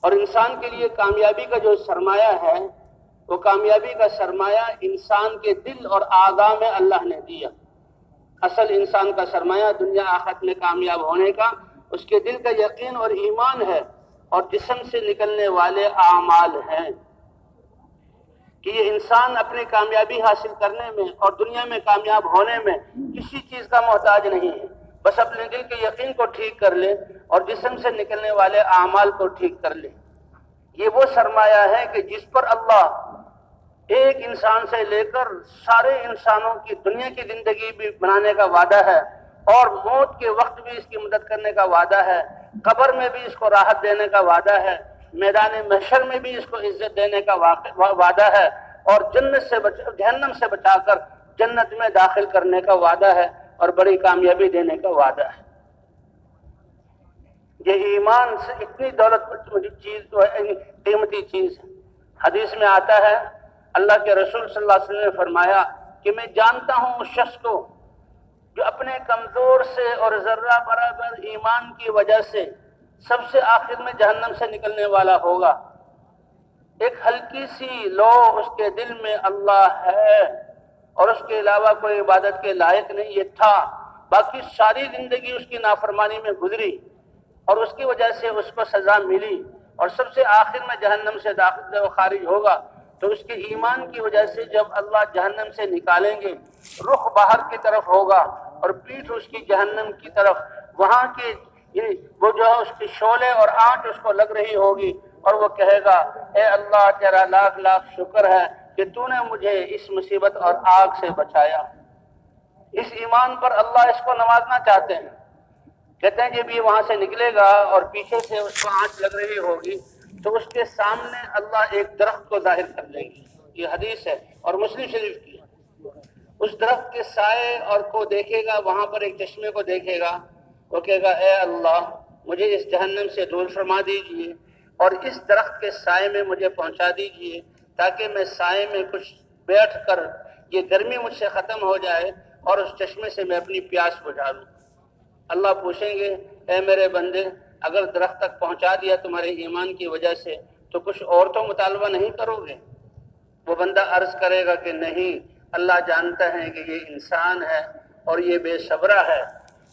اور انسان کے لیے کامیابی کا جو سرمایہ ہے وہ کامیابی کا سرمایہ انسان کے دل اور اعضاء میں اللہ نے دیا۔ اصل انسان کا سرمایہ دنیا آخرت میں کامیاب ہونے کا اس کے دل کا یقین اور ایمان ہے، اور جسم سے نکلنے والے اعمال ہیں کہ یہ انسان اپنی کامیابی حاصل کرنے میں اور دنیا میں کامیاب ہونے میں کسی چیز کا محتاج نہیں ہے، بس اپنے دل کے یقین کو ٹھیک کر لے اور جسم سے نکلنے والے اعمال کو ٹھیک کر لے۔ یہ وہ سرمایہ ہے کہ جس پر اللہ ایک انسان سے لے کر سارے انسانوں کی دنیا کی زندگی بھی بنانے کا وعدہ ہے، اور موت کے وقت بھی اس کی مدد کرنے کا وعدہ ہے، قبر میں بھی اس کو راحت دینے کا وعدہ ہے، میدان محشر میں بھی اس کو عزت دینے کا وعدہ ہے، اور جہنم سے بچا کر جنت میں داخل کرنے کا وعدہ ہے، اور بڑی کامیابی دینے کا وعدہ ہے۔ یہ ایمان سے اتنی دولت چیز قیمتی چیز ہے۔ حدیث میں آتا ہے اللہ کے رسول صلی اللہ علیہ وسلم نے فرمایا کہ میں جانتا ہوں اس شخص کو جو اپنے کمزور سے اور ذرہ برابر ایمان کی وجہ سے سب سے آخر میں جہنم سے نکلنے والا ہوگا۔ ایک ہلکی سی لو اس کے دل میں اللہ ہے اور اس کے علاوہ کوئی عبادت کے لائق نہیں، یہ تھا، باقی ساری زندگی اس کی نافرمانی میں گزری اور اس کی وجہ سے اس کو سزا ملی، اور سب سے آخر میں جہنم سے داخل و خارج ہوگا۔ تو اس کے ایمان کی وجہ سے جب اللہ جہنم سے نکالیں گے، رخ باہر کی طرف ہوگا اور پیٹھ اس کی جہنم کی طرف، وہاں کی وہ جو ہے اس کی شعلے اور آنچ اس کو لگ رہی ہوگی، اور وہ کہے گا اے اللہ تیرا لاکھ لاکھ شکر ہے کہ تو نے مجھے اس مصیبت اور آگ سے بچایا۔ اس ایمان پر اللہ اس کو نوازنا چاہتے ہیں، کہتے ہیں جب یہ وہاں سے نکلے گا اور پیچھے سے اس کو آنچ لگ رہی ہوگی تو اس کے سامنے اللہ ایک درخت کو ظاہر کر دیں گے، یہ حدیث ہے اور مسلم شریف کی۔ اس درخت کے سائے اور کو دیکھے گا، وہاں پر ایک چشمے کو دیکھے گا، وہ کہے گا اے اللہ مجھے اس جہنم سے دور فرما دیجئے اور اس درخت کے سائے میں مجھے پہنچا دیجئے، تاکہ میں سائے میں کچھ بیٹھ کر یہ گرمی مجھ سے ختم ہو جائے اور اس چشمے سے میں اپنی پیاس بجھا لوں۔ اللہ پوچھیں گے اے میرے بندے اگر درخت تک پہنچا دیا تمہارے ایمان کی وجہ سے تو کچھ اور تو مطالبہ نہیں کرو گے؟ وہ بندہ عرض کرے گا کہ نہیں، اللہ جانتا ہے کہ یہ انسان ہے اور یہ بے صبرہ ہے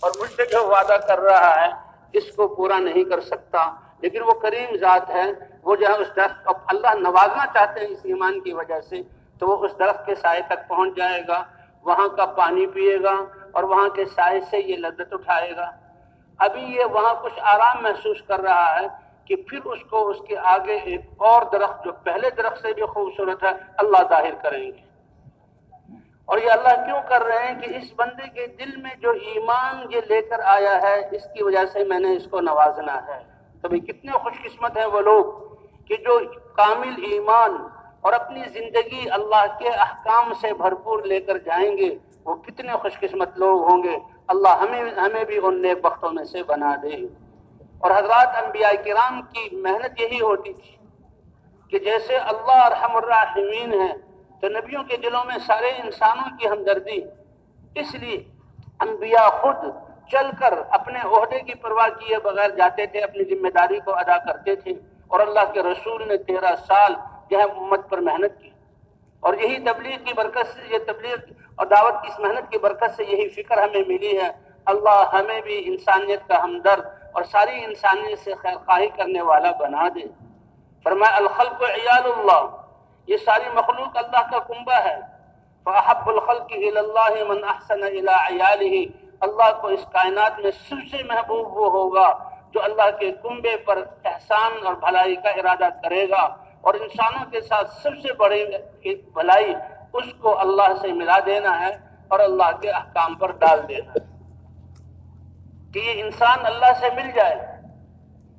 اور مجھ سے جو وعدہ کر رہا ہے اس کو پورا نہیں کر سکتا، لیکن وہ کریم ذات ہے، وہ جو ہے اس درخت کو اللہ نوازنا چاہتے ہیں اس ایمان کی وجہ سے، تو وہ اس درخت کے سائے تک پہنچ جائے گا، وہاں کا پانی پیے گا اور وہاں کے سائے سے یہ لذت اٹھائے گا۔ ابھی یہ وہاں کچھ آرام محسوس کر رہا ہے کہ پھر اس کو اس کے آگے ایک اور درخت جو پہلے درخت سے بھی خوبصورت ہے اللہ ظاہر کریں گے۔ اور یہ اللہ کیوں کر رہے ہیں کہ اس بندے کے دل میں جو ایمان یہ لے کر آیا ہے اس کی وجہ سے میں نے اس کو نوازنا ہے۔ تو بھئی کتنے خوش قسمت ہیں وہ لوگ کہ جو کامل ایمان اور اپنی زندگی اللہ کے احکام سے بھرپور لے کر جائیں گے، وہ کتنے خوش قسمت لوگ ہوں گے۔ اللہ ہمیں بھی ان نیک بختوں میں سے بنا دے۔ اور حضرات انبیاء کرام کی محنت یہی ہوتی تھی کہ جیسے اللہ ارحم الراحمین ہے تو نبیوں کے دلوں میں سارے انسانوں کی ہمدردی، اس لیے انبیاء خود چل کر اپنے عہدے کی پرواہ کیے بغیر جاتے تھے، اپنی ذمہ داری کو ادا کرتے تھے، اور اللہ کے رسول نے 13 سال جو ہے امت پر محنت کی، اور یہی تبلیغ کی برکت سے، یہ تبلیغ اور دعوت کی اس محنت کی برکت سے یہی فکر ہمیں ملی ہے۔ اللہ ہمیں بھی انسانیت کا ہمدرد اور ساری انسانیت سے خیر خواہی کرنے والا بنا دے۔ فرمایا الخلق عیال اللہ، یہ ساری مخلوق اللہ کا کنبہ ہے۔ فأحب الخلق إلى الله من أحسن إلى عياله، اللہ کو اس کائنات میں سب سے محبوب وہ ہوگا جو اللہ کے کنبے پر احسان اور بھلائی کا ارادہ کرے گا، اور انسانوں کے ساتھ سب سے بڑی بھلائی اس کو اللہ سے ملا دینا ہے اور اللہ کے احکام پر ڈال دینا ہے کہ یہ انسان اللہ سے مل جائے۔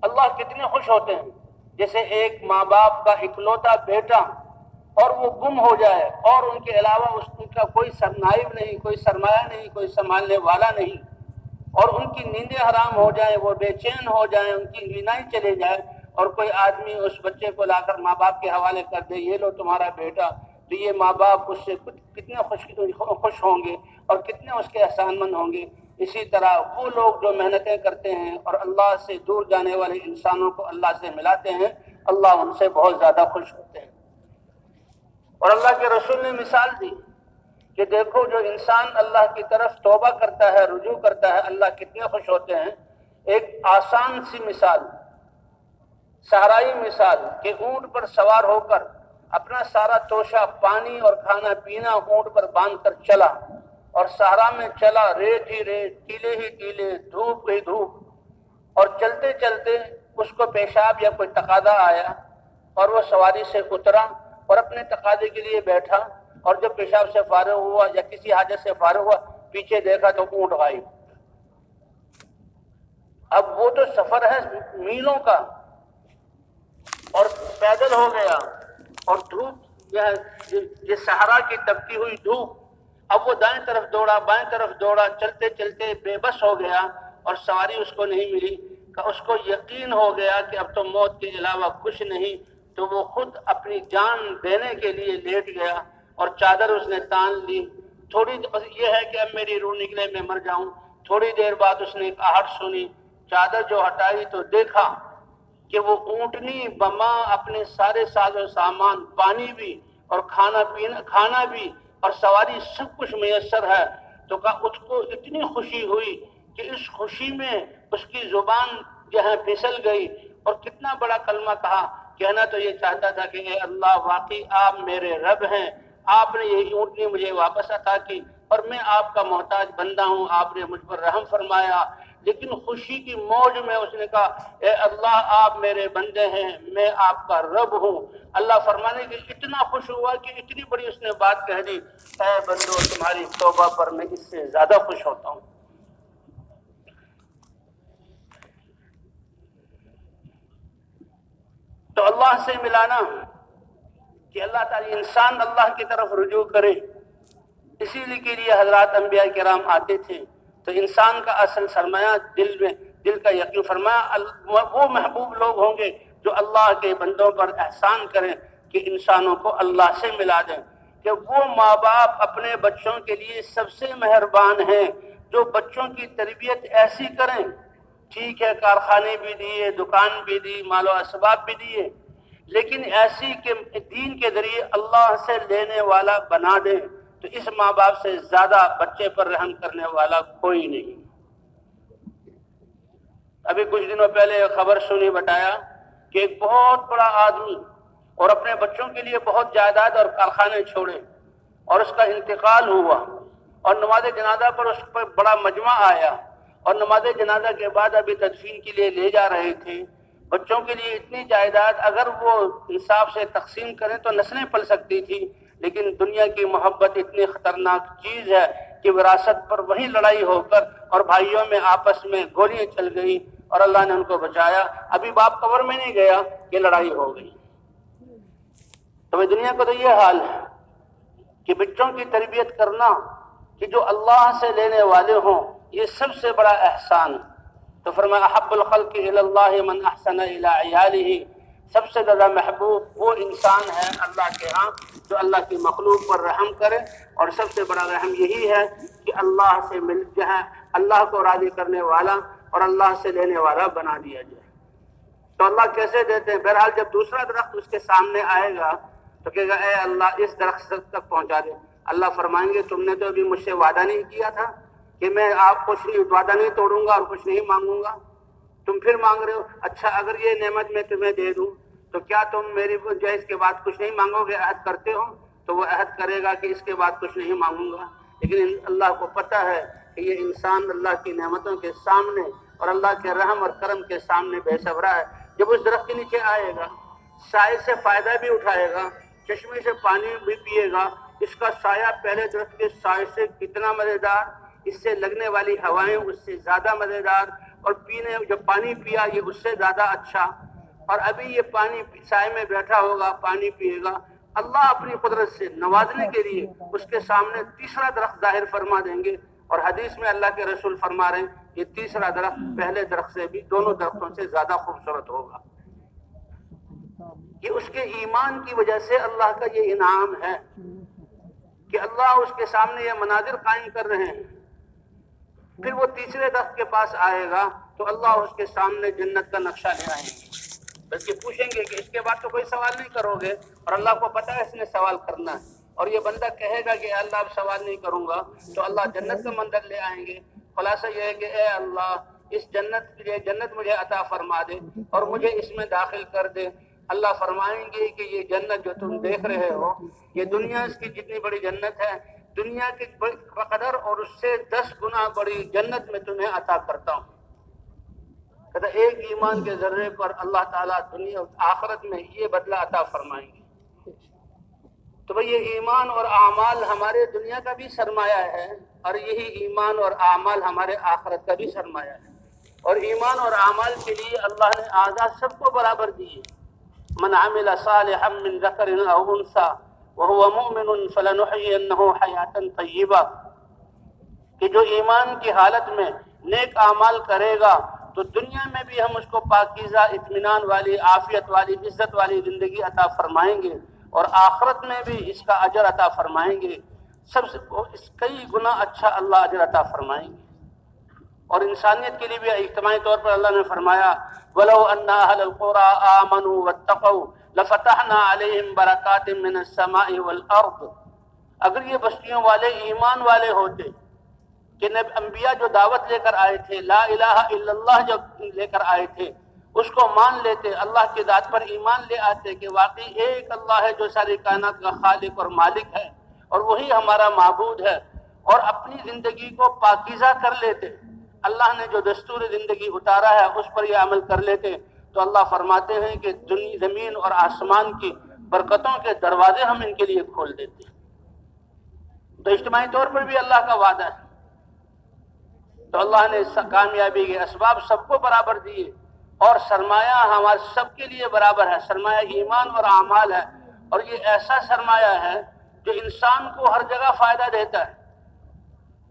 اللہ کتنے خوش ہوتے ہیں جیسے ایک ماں باپ کا اکلوتا بیٹا اور وہ گم ہو جائے اور ان کے علاوہ ان کا کوئی سرنائب نہیں، کوئی سرمایہ نہیں، کوئی سنبھالنے والا نہیں، اور ان کی نیندیں حرام ہو جائیں، وہ بے چین ہو جائیں، ان کی بینائی چلے جائے، اور کوئی آدمی اس بچے کو لا کر ماں باپ کے حوالے کر دے یہ لو تمہارا بیٹا، تو یہ ماں باپ اس سے کتنے خوش ہوں گے اور کتنے اس کے احسان مند ہوں گے۔ اسی طرح وہ لوگ جو محنتیں کرتے ہیں اور اللہ سے دور جانے والے انسانوں کو اللہ سے ملاتے ہیں، اللہ ان سے بہت زیادہ خوش ہوتے ہیں۔ اور اللہ کے رسول نے مثال دی کہ دیکھو جو انسان اللہ کی طرف توبہ کرتا ہے، رجوع کرتا ہے، اللہ کتنے خوش ہوتے ہیں۔ ایک آسان سی مثال، صحرائی مثال کہ اونٹ پر سوار ہو کر اپنا سارا توشہ پانی اور کھانا پینا اونٹ پر باندھ کر چلا اور صحرا میں چلا، ریت ہی ریت، ٹیلے ہی ٹیلے، دھوپ ہی دھوپ، اور چلتے چلتے اس کو پیشاب یا کوئی تقاضا آیا اور وہ سواری سے اترا اور اپنے تقاضے کے لیے بیٹھا، اور جب پیشاب سے فارغ ہوا یا کسی حاجت سے فارغ ہوا، پیچھے دیکھا تو اونٹ غائب۔ اب وہ تو سفر ہے میلوں کا اور پیدل ہو گیا، اور دھوپ یہ صحرا کی تپتی ہوئی دھوپ، اب وہ دائیں طرف دوڑا بائیں طرف دوڑا، چلتے چلتے بے بس ہو گیا اور سواری اس کو نہیں ملی۔ اس کو یقین ہو گیا کہ اب تو موت کے علاوہ کچھ نہیں، تو وہ خود اپنی جان دینے کے لیے لیٹ گیا اور چادر اس نے تان لی۔ تھوڑی یہ ہے کہ اب میری روح نکلے میں مر جاؤں۔ تھوڑی دیر بعد اس نے ایک آہٹ سنی، چادر جو ہٹائی تو دیکھا کہ وہ اونٹنی بما اپنے سارے ساز و سامان، پانی بھی اور کھانا بھی اور سواری سب کچھ میسر ہے۔ تو کہا اس کو اتنی خوشی ہوئی کہ اس خوشی میں اس کی زبان جو ہے پھسل گئی، اور کتنا بڑا کلمہ کہا۔ کہنا تو یہ چاہتا تھا کہ اے اللہ، واقعی آپ میرے رب ہیں، آپ نے یہ اونٹنی مجھے واپس عطا کی اور میں آپ کا محتاج بندہ ہوں، آپ نے مجھ پر رحم فرمایا۔ لیکن خوشی کی موج میں اس نے کہا اے اللہ، آپ میرے بندے ہیں، میں آپ کا رب ہوں۔ اللہ فرمانے کے اتنا خوش ہوا کہ اتنی بڑی اس نے بات کہہ دی، اے بندو، تمہاری توبہ پر میں اس سے زیادہ خوش ہوتا ہوں۔ تو اللہ سے ملانا کہ اللہ تعالی انسان اللہ کی طرف رجوع کرے، اسی لیے حضرات انبیاء کرام آتے تھے۔ تو انسان کا اصل سرمایہ دل کا یقین، فرمایا وہ محبوب لوگ ہوں گے جو اللہ کے بندوں پر احسان کریں کہ انسانوں کو اللہ سے ملا دیں۔ کہ وہ ماں باپ اپنے بچوں کے لیے سب سے مہربان ہیں جو بچوں کی تربیت ایسی کریں، ٹھیک ہے کارخانے بھی دیے، دکان بھی دی، مال و اسباب بھی دیے، لیکن ایسی کہ دین کے ذریعے اللہ سے لینے والا بنا دیں، تو اس ماں باپ سے زیادہ بچے پر رحم کرنے والا کوئی نہیں۔ ابھی کچھ دنوں پہلے خبر سنی، بتایا کہ ایک بہت بڑا آدمی اور اپنے بچوں کے لیے بہت جائیداد اور کارخانے چھوڑے، اور اس کا انتقال ہوا، اور نماز جنازہ پر اس پر بڑا مجمع آیا، اور نماز جنازہ کے بعد ابھی تدفین کے لیے لے جا رہے تھے۔ بچوں کے لیے اتنی جائیداد اگر وہ انصاف سے تقسیم کریں تو نسلیں پل سکتی تھی، لیکن دنیا کی محبت اتنی خطرناک چیز ہے کہ وراثت پر وہی لڑائی ہو کر اور بھائیوں میں آپس میں گولیاں چل گئی، اور اللہ نے ان کو بچایا۔ ابھی باپ قبر میں نہیں گیا کہ لڑائی ہو گئی۔ تو دنیا کو تو یہ حال ہے کہ بچوں کی تربیت کرنا کہ جو اللہ سے لینے والے ہوں، یہ سب سے بڑا احسان۔ تو فرمایا احب الخلق الی اللہ من احسن الی عیالہ، سب سے زیادہ محبوب وہ انسان ہے اللہ کے ہاں جو اللہ کی مخلوق پر رحم کرے، اور سب سے بڑا رحم یہی ہے کہ اللہ سے مل جائے، اللہ کو راضی کرنے والا اور اللہ سے لینے والا بنا دیا جائے۔ تو اللہ کیسے دیتے ہیں؟ بہرحال جب دوسرا درخت اس کے سامنے آئے گا تو کہے گا اے اللہ اس درخت تک پہنچا دے۔ اللہ فرمائیں گے تم نے تو ابھی مجھ سے وعدہ نہیں کیا تھا کہ میں آپ کچھ نہیں، وعدہ نہیں توڑوں گا اور کچھ نہیں مانگوں گا، تم پھر مانگ رہے ہو۔ اچھا اگر یہ نعمت میں تمہیں دے دوں تو کیا تم میری جو اس کے بعد کچھ نہیں مانگو گے؟ عہد کرتے ہو؟ تو وہ عہد کرے گا کہ اس کے بعد کچھ نہیں مانگوں گا، لیکن اللہ کو پتہ ہے کہ یہ انسان اللہ کی نعمتوں کے سامنے اور اللہ کے رحم اور کرم کے سامنے بے صبرا ہے۔ جب اس درخت کے نیچے آئے گا، سائے سے فائدہ بھی اٹھائے گا، چشمے سے پانی بھی پیے گا، اس کا سایہ پہلے درخت کے سائے سے کتنا مزیدار، اس سے لگنے والی ہوائیں اس سے زیادہ مزیدار، اور پینے جو پانی پیا یہ اس سے زیادہ اچھا، اور ابھی یہ پانی سائے میں بیٹھا ہوگا، پانی پیے گا۔ اللہ اپنی قدرت سے نوازنے کے لیے اس کے سامنے تیسرا درخت ظاہر فرما دیں گے، اور حدیث میں اللہ کے رسول فرما رہے ہیں یہ تیسرا درخت پہلے درخت سے بھی، دونوں درختوں سے زیادہ خوبصورت ہوگا۔ یہ اس کے ایمان کی وجہ سے اللہ کا یہ انعام ہے کہ اللہ اس کے سامنے یہ مناظر قائم کر رہے ہیں پھر وہ تیسرے درخت کے پاس آئے گا تو اللہ اس کے سامنے جنت کا نقشہ لے آئیں گے، بلکہ پوچھیں گے کہ اس کے بعد تو کوئی سوال نہیں کرو گے، اور اللہ کو پتہ ہے اس نے سوال کرنا ہے، اور یہ بندہ کہے گا کہ اللہ اب سوال نہیں کروں گا، تو اللہ جنت کا منظر لے آئیں گے۔ خلاصہ یہ ہے کہ اے اللہ اس جنت مجھے عطا فرما دے اور مجھے اس میں داخل کر دے۔ اللہ فرمائیں گے کہ یہ جنت جو تم دیکھ رہے ہو، یہ دنیا اس کی جتنی بڑی جنت ہے، دنیا کے قدر اور اس سے 10 گنا بڑی جنت میں تمہیں عطا کرتا ہوں۔ کہتا ایک ایمان کے ذرے پر اللہ تعالیٰ دنیا آخرت میں یہ بدلہ عطا فرمائیں گے۔ تو بھئی یہ ایمان اور اعمال ہمارے دنیا کا بھی سرمایہ ہے، اور یہی ایمان اور اعمال ہمارے آخرت کا بھی سرمایہ ہے۔ اور ایمان اور اعمال کے لیے اللہ نے اعزاز سب کو برابر دیے۔ من عمل صالحا من ذکر او انثى وهو مؤمن فلنحيينه حیاتا طیبہ، کہ جو ایمان کی حالت میں نیک اعمال کرے گا تو دنیا میں بھی ہم اس کو پاکیزہ، اطمینان والی، عافیت والی، عزت والی زندگی عطا فرمائیں گے، اور آخرت میں بھی اس کا اجر عطا فرمائیں گے، سب سے کئی گنا اچھا اللہ اجر عطا فرمائیں گے۔ اور انسانیت کے لیے بھی اجتماعی طور پر اللہ نے فرمایا وَلَوْ أَنَّ أَهْلَ الْقُرَىٰ آمَنُوا وَاتَّقَوْا لَفَتَحْنَا عَلَيْهِمْ بَرَكَاتٍ مِّنَ السَّمَاءِ وَالْأَرْضِ، اگر یہ بستیوں والے ایمان والے ہوتے کہ انبیاء جو دعوت لے کر آئے تھے، لا الہ الا اللہ جو لے کر آئے تھے، اس کو مان لیتے، اللہ کی ذات پر ایمان لے آتے کہ واقعی ایک اللہ ہے جو ساری کائنات کا خالق اور مالک ہے، اور وہی ہمارا معبود ہے، اور اپنی زندگی کو پاکیزہ کر لیتے، اللہ نے جو دستور زندگی اتارا ہے اس پر یہ عمل کر لیتے، تو اللہ فرماتے ہیں کہ زمین اور آسمان کی برکتوں کے دروازے ہم ان کے لیے کھول دیتے ہیں۔ تو اجتماعی طور پر بھی اللہ کا وعدہ ہے۔ تو اللہ نے کامیابی کے اسباب سب کو برابر دیے، اور سرمایہ ہمارے سب کے لیے برابر ہے، سرمایہ ایمان اور اعمال ہے، اور یہ ایسا سرمایہ ہے جو انسان کو ہر جگہ فائدہ دیتا ہے۔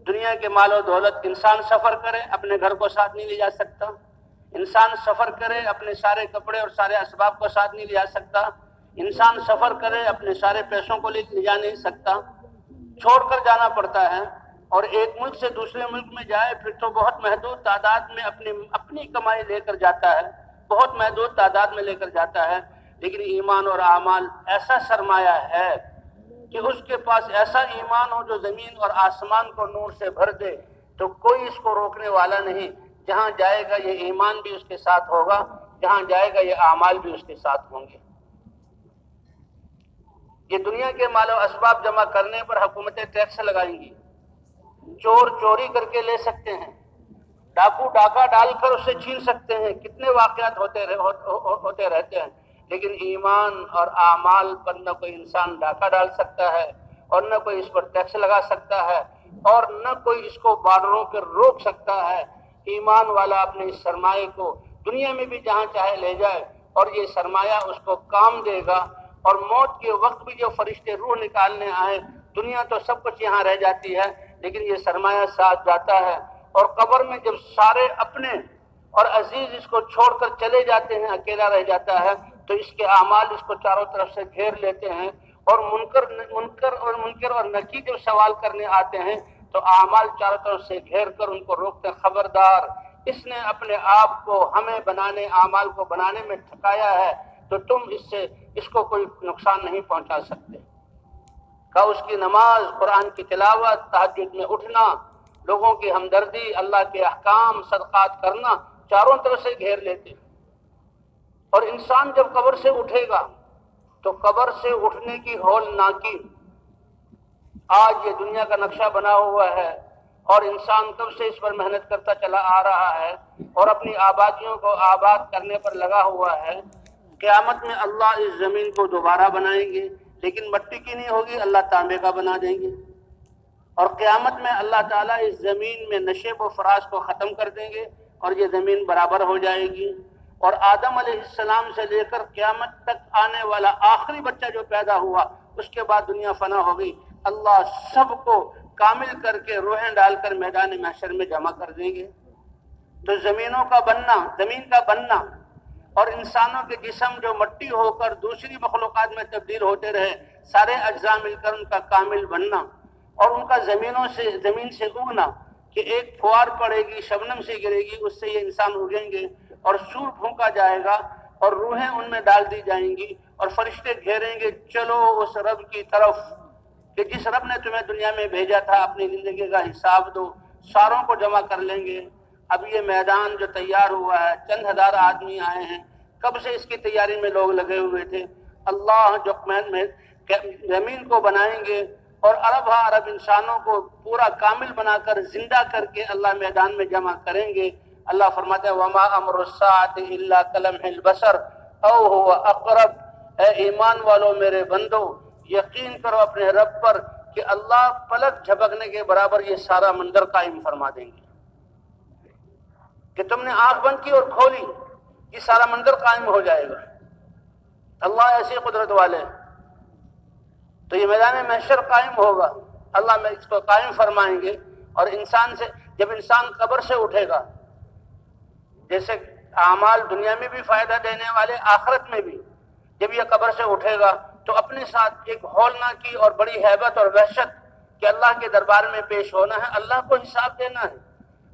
دنیا کے مال و دولت، انسان سفر کرے اپنے گھر کو ساتھ نہیں لے جا سکتا، انسان سفر کرے اپنے سارے کپڑے اور سارے اسباب کو ساتھ نہیں لے جا سکتا، انسان سفر کرے اپنے سارے پیسوں کو لے جا نہیں سکتا، چھوڑ کر جانا پڑتا ہے، اور ایک ملک سے دوسرے ملک میں جائے پھر تو بہت محدود تعداد میں اپنی کمائی لے کر جاتا ہے، بہت محدود تعداد میں لے کر جاتا ہے۔ لیکن ایمان اور اعمال ایسا سرمایہ ہے کہ اس کے پاس ایسا ایمان ہو جو زمین اور آسمان کو نور سے بھر دے، تو کوئی اس کو روکنے والا نہیں۔ جہاں جائے گا یہ ایمان بھی اس کے ساتھ ہوگا، جہاں جائے گا یہ اعمال بھی اس کے ساتھ ہوں گے۔ یہ دنیا کے مال و اسباب جمع کرنے پر حکومتیں ٹیکس لگائیں گی، چور چوری کر کے لے سکتے ہیں، ڈاکو ڈاکہ ڈال کر اسے چھین سکتے ہیں، کتنے واقعات ہوتے رہتے ہیں، لیکن ایمان اور اعمال پر نہ کوئی انسان ڈاکہ ڈال سکتا ہے، اور نہ کوئی اس پر ٹیکس لگا سکتا ہے، اور نہ کوئی اس کو بارڈروں پر روک سکتا ہے۔ ایمان والا اپنے اس سرمایہ کو دنیا میں بھی جہاں چاہے لے جائے، اور یہ سرمایہ اس کو کام دے گا، اور موت کے وقت بھی جو فرشتے روح نکالنے آئے، دنیا تو سب کچھ یہاں رہ جاتی ہے لیکن یہ سرمایہ ساتھ جاتا ہے، اور قبر میں جب سارے اپنے اور عزیز اس کو چھوڑ کر چلے جاتے ہیں، اکیلا رہ جاتا ہے، تو اس کے اعمال اس کو چاروں طرف سے گھیر لیتے ہیں، اور منکر اور نکیر جب سوال کرنے آتے ہیں تو اعمال چاروں طرف سے گھیر کر ان کو روکتے ہیں، خبردار اس نے اپنے آپ کو ہمیں بنانے، اعمال کو بنانے میں تھکایا ہے، تو تم اس کو کوئی نقصان نہیں پہنچا سکتے۔ کہ اس کی نماز، قرآن کی تلاوت، تہجد میں اٹھنا، لوگوں کی ہمدردی، اللہ کے احکام، صدقات کرنا، چاروں طرف سے گھیر لیتے ہیں۔ اور انسان جب قبر سے اٹھے گا تو قبر سے اٹھنے کی ہولناکی، آج یہ دنیا کا نقشہ بنا ہوا ہے، اور انسان کب سے اس پر محنت کرتا چلا آ رہا ہے، اور اپنی آبادیوں کو آباد کرنے پر لگا ہوا ہے۔ قیامت میں اللہ اس زمین کو دوبارہ بنائیں گے، لیکن مٹی کی نہیں ہوگی، اللہ تانبے کا بنا دیں گے، اور قیامت میں اللہ تعالیٰ اس زمین میں نشیب و فراش کو ختم کر دیں گے، اور یہ زمین برابر ہو جائے گی، اور آدم علیہ السلام سے لے کر قیامت تک آنے والا آخری بچہ جو پیدا ہوا، اس کے بعد دنیا فنا ہو گئی، اللہ سب کو کامل کر کے روحیں ڈال کر میدان محشر میں جمع کر دیں گے۔ تو زمین کا بننا اور انسانوں کے جسم جو مٹی ہو کر دوسری مخلوقات میں تبدیل ہوتے رہے، سارے اجزاء مل کر ان کا کامل بننا، اور ان کا زمین سے اگنا، کہ ایک فوار پڑے گی، شبنم سے گرے گی، اس سے یہ انسان اگیں گے اور سور پھونکا جائے گا اور روحیں ان میں ڈال دی جائیں گی اور فرشتے گھیریں گے، چلو اس رب کی طرف کہ جس رب نے تمہیں دنیا میں بھیجا تھا، اپنی زندگی کا حساب دو۔ ساروں کو جمع کر لیں گے۔ اب یہ میدان جو تیار ہوا ہے، چند ہزار آدمی آئے ہیں، کب سے اس کی تیاری میں لوگ لگے ہوئے تھے۔ اللہ جو زمین کو بنائیں گے اور ارب ہا ارب انسانوں کو پورا کامل بنا کر زندہ کر کے اللہ میدان میں جمع کریں گے۔ اللہ فرماتے ہیں وما امر الساعۃ الا کلمح البصر او هو اقرب۔ اے ایمان والو میرے بندو، یقین کرو اپنے رب پر کہ اللہ پلک جھپکنے کے برابر یہ سارا منظر قائم فرما دیں گے کہ تم نے آنکھ بند کی اور کھولی، یہ سارا منظر قائم ہو جائے گا۔ اللہ ایسی قدرت والے، تو یہ میدان محشر قائم ہوگا، اللہ میں اس کو قائم فرمائیں گے۔ اور انسان سے جب انسان قبر سے اٹھے گا، جیسے اعمال دنیا میں بھی فائدہ دینے والے، آخرت میں بھی، جب یہ قبر سے اٹھے گا تو اپنے ساتھ ایک ہولناکی اور بڑی ہیبت اور وحشت کہ اللہ کے دربار میں پیش ہونا ہے، اللہ کو حساب دینا ہے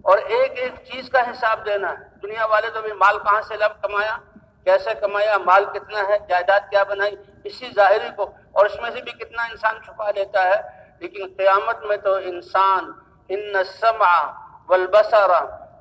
اور ایک ایک چیز کا حساب دینا ہے۔ دنیا والے تو بھی مال کہاں سے لب کمایا، کیسے کمایا، مال کتنا ہے، جائیداد کیا بنائی، اسی ظاہری کو، اور اس میں سے بھی کتنا انسان چھپا لیتا ہے۔ لیکن قیامت میں تو انسان ان السمع والبصر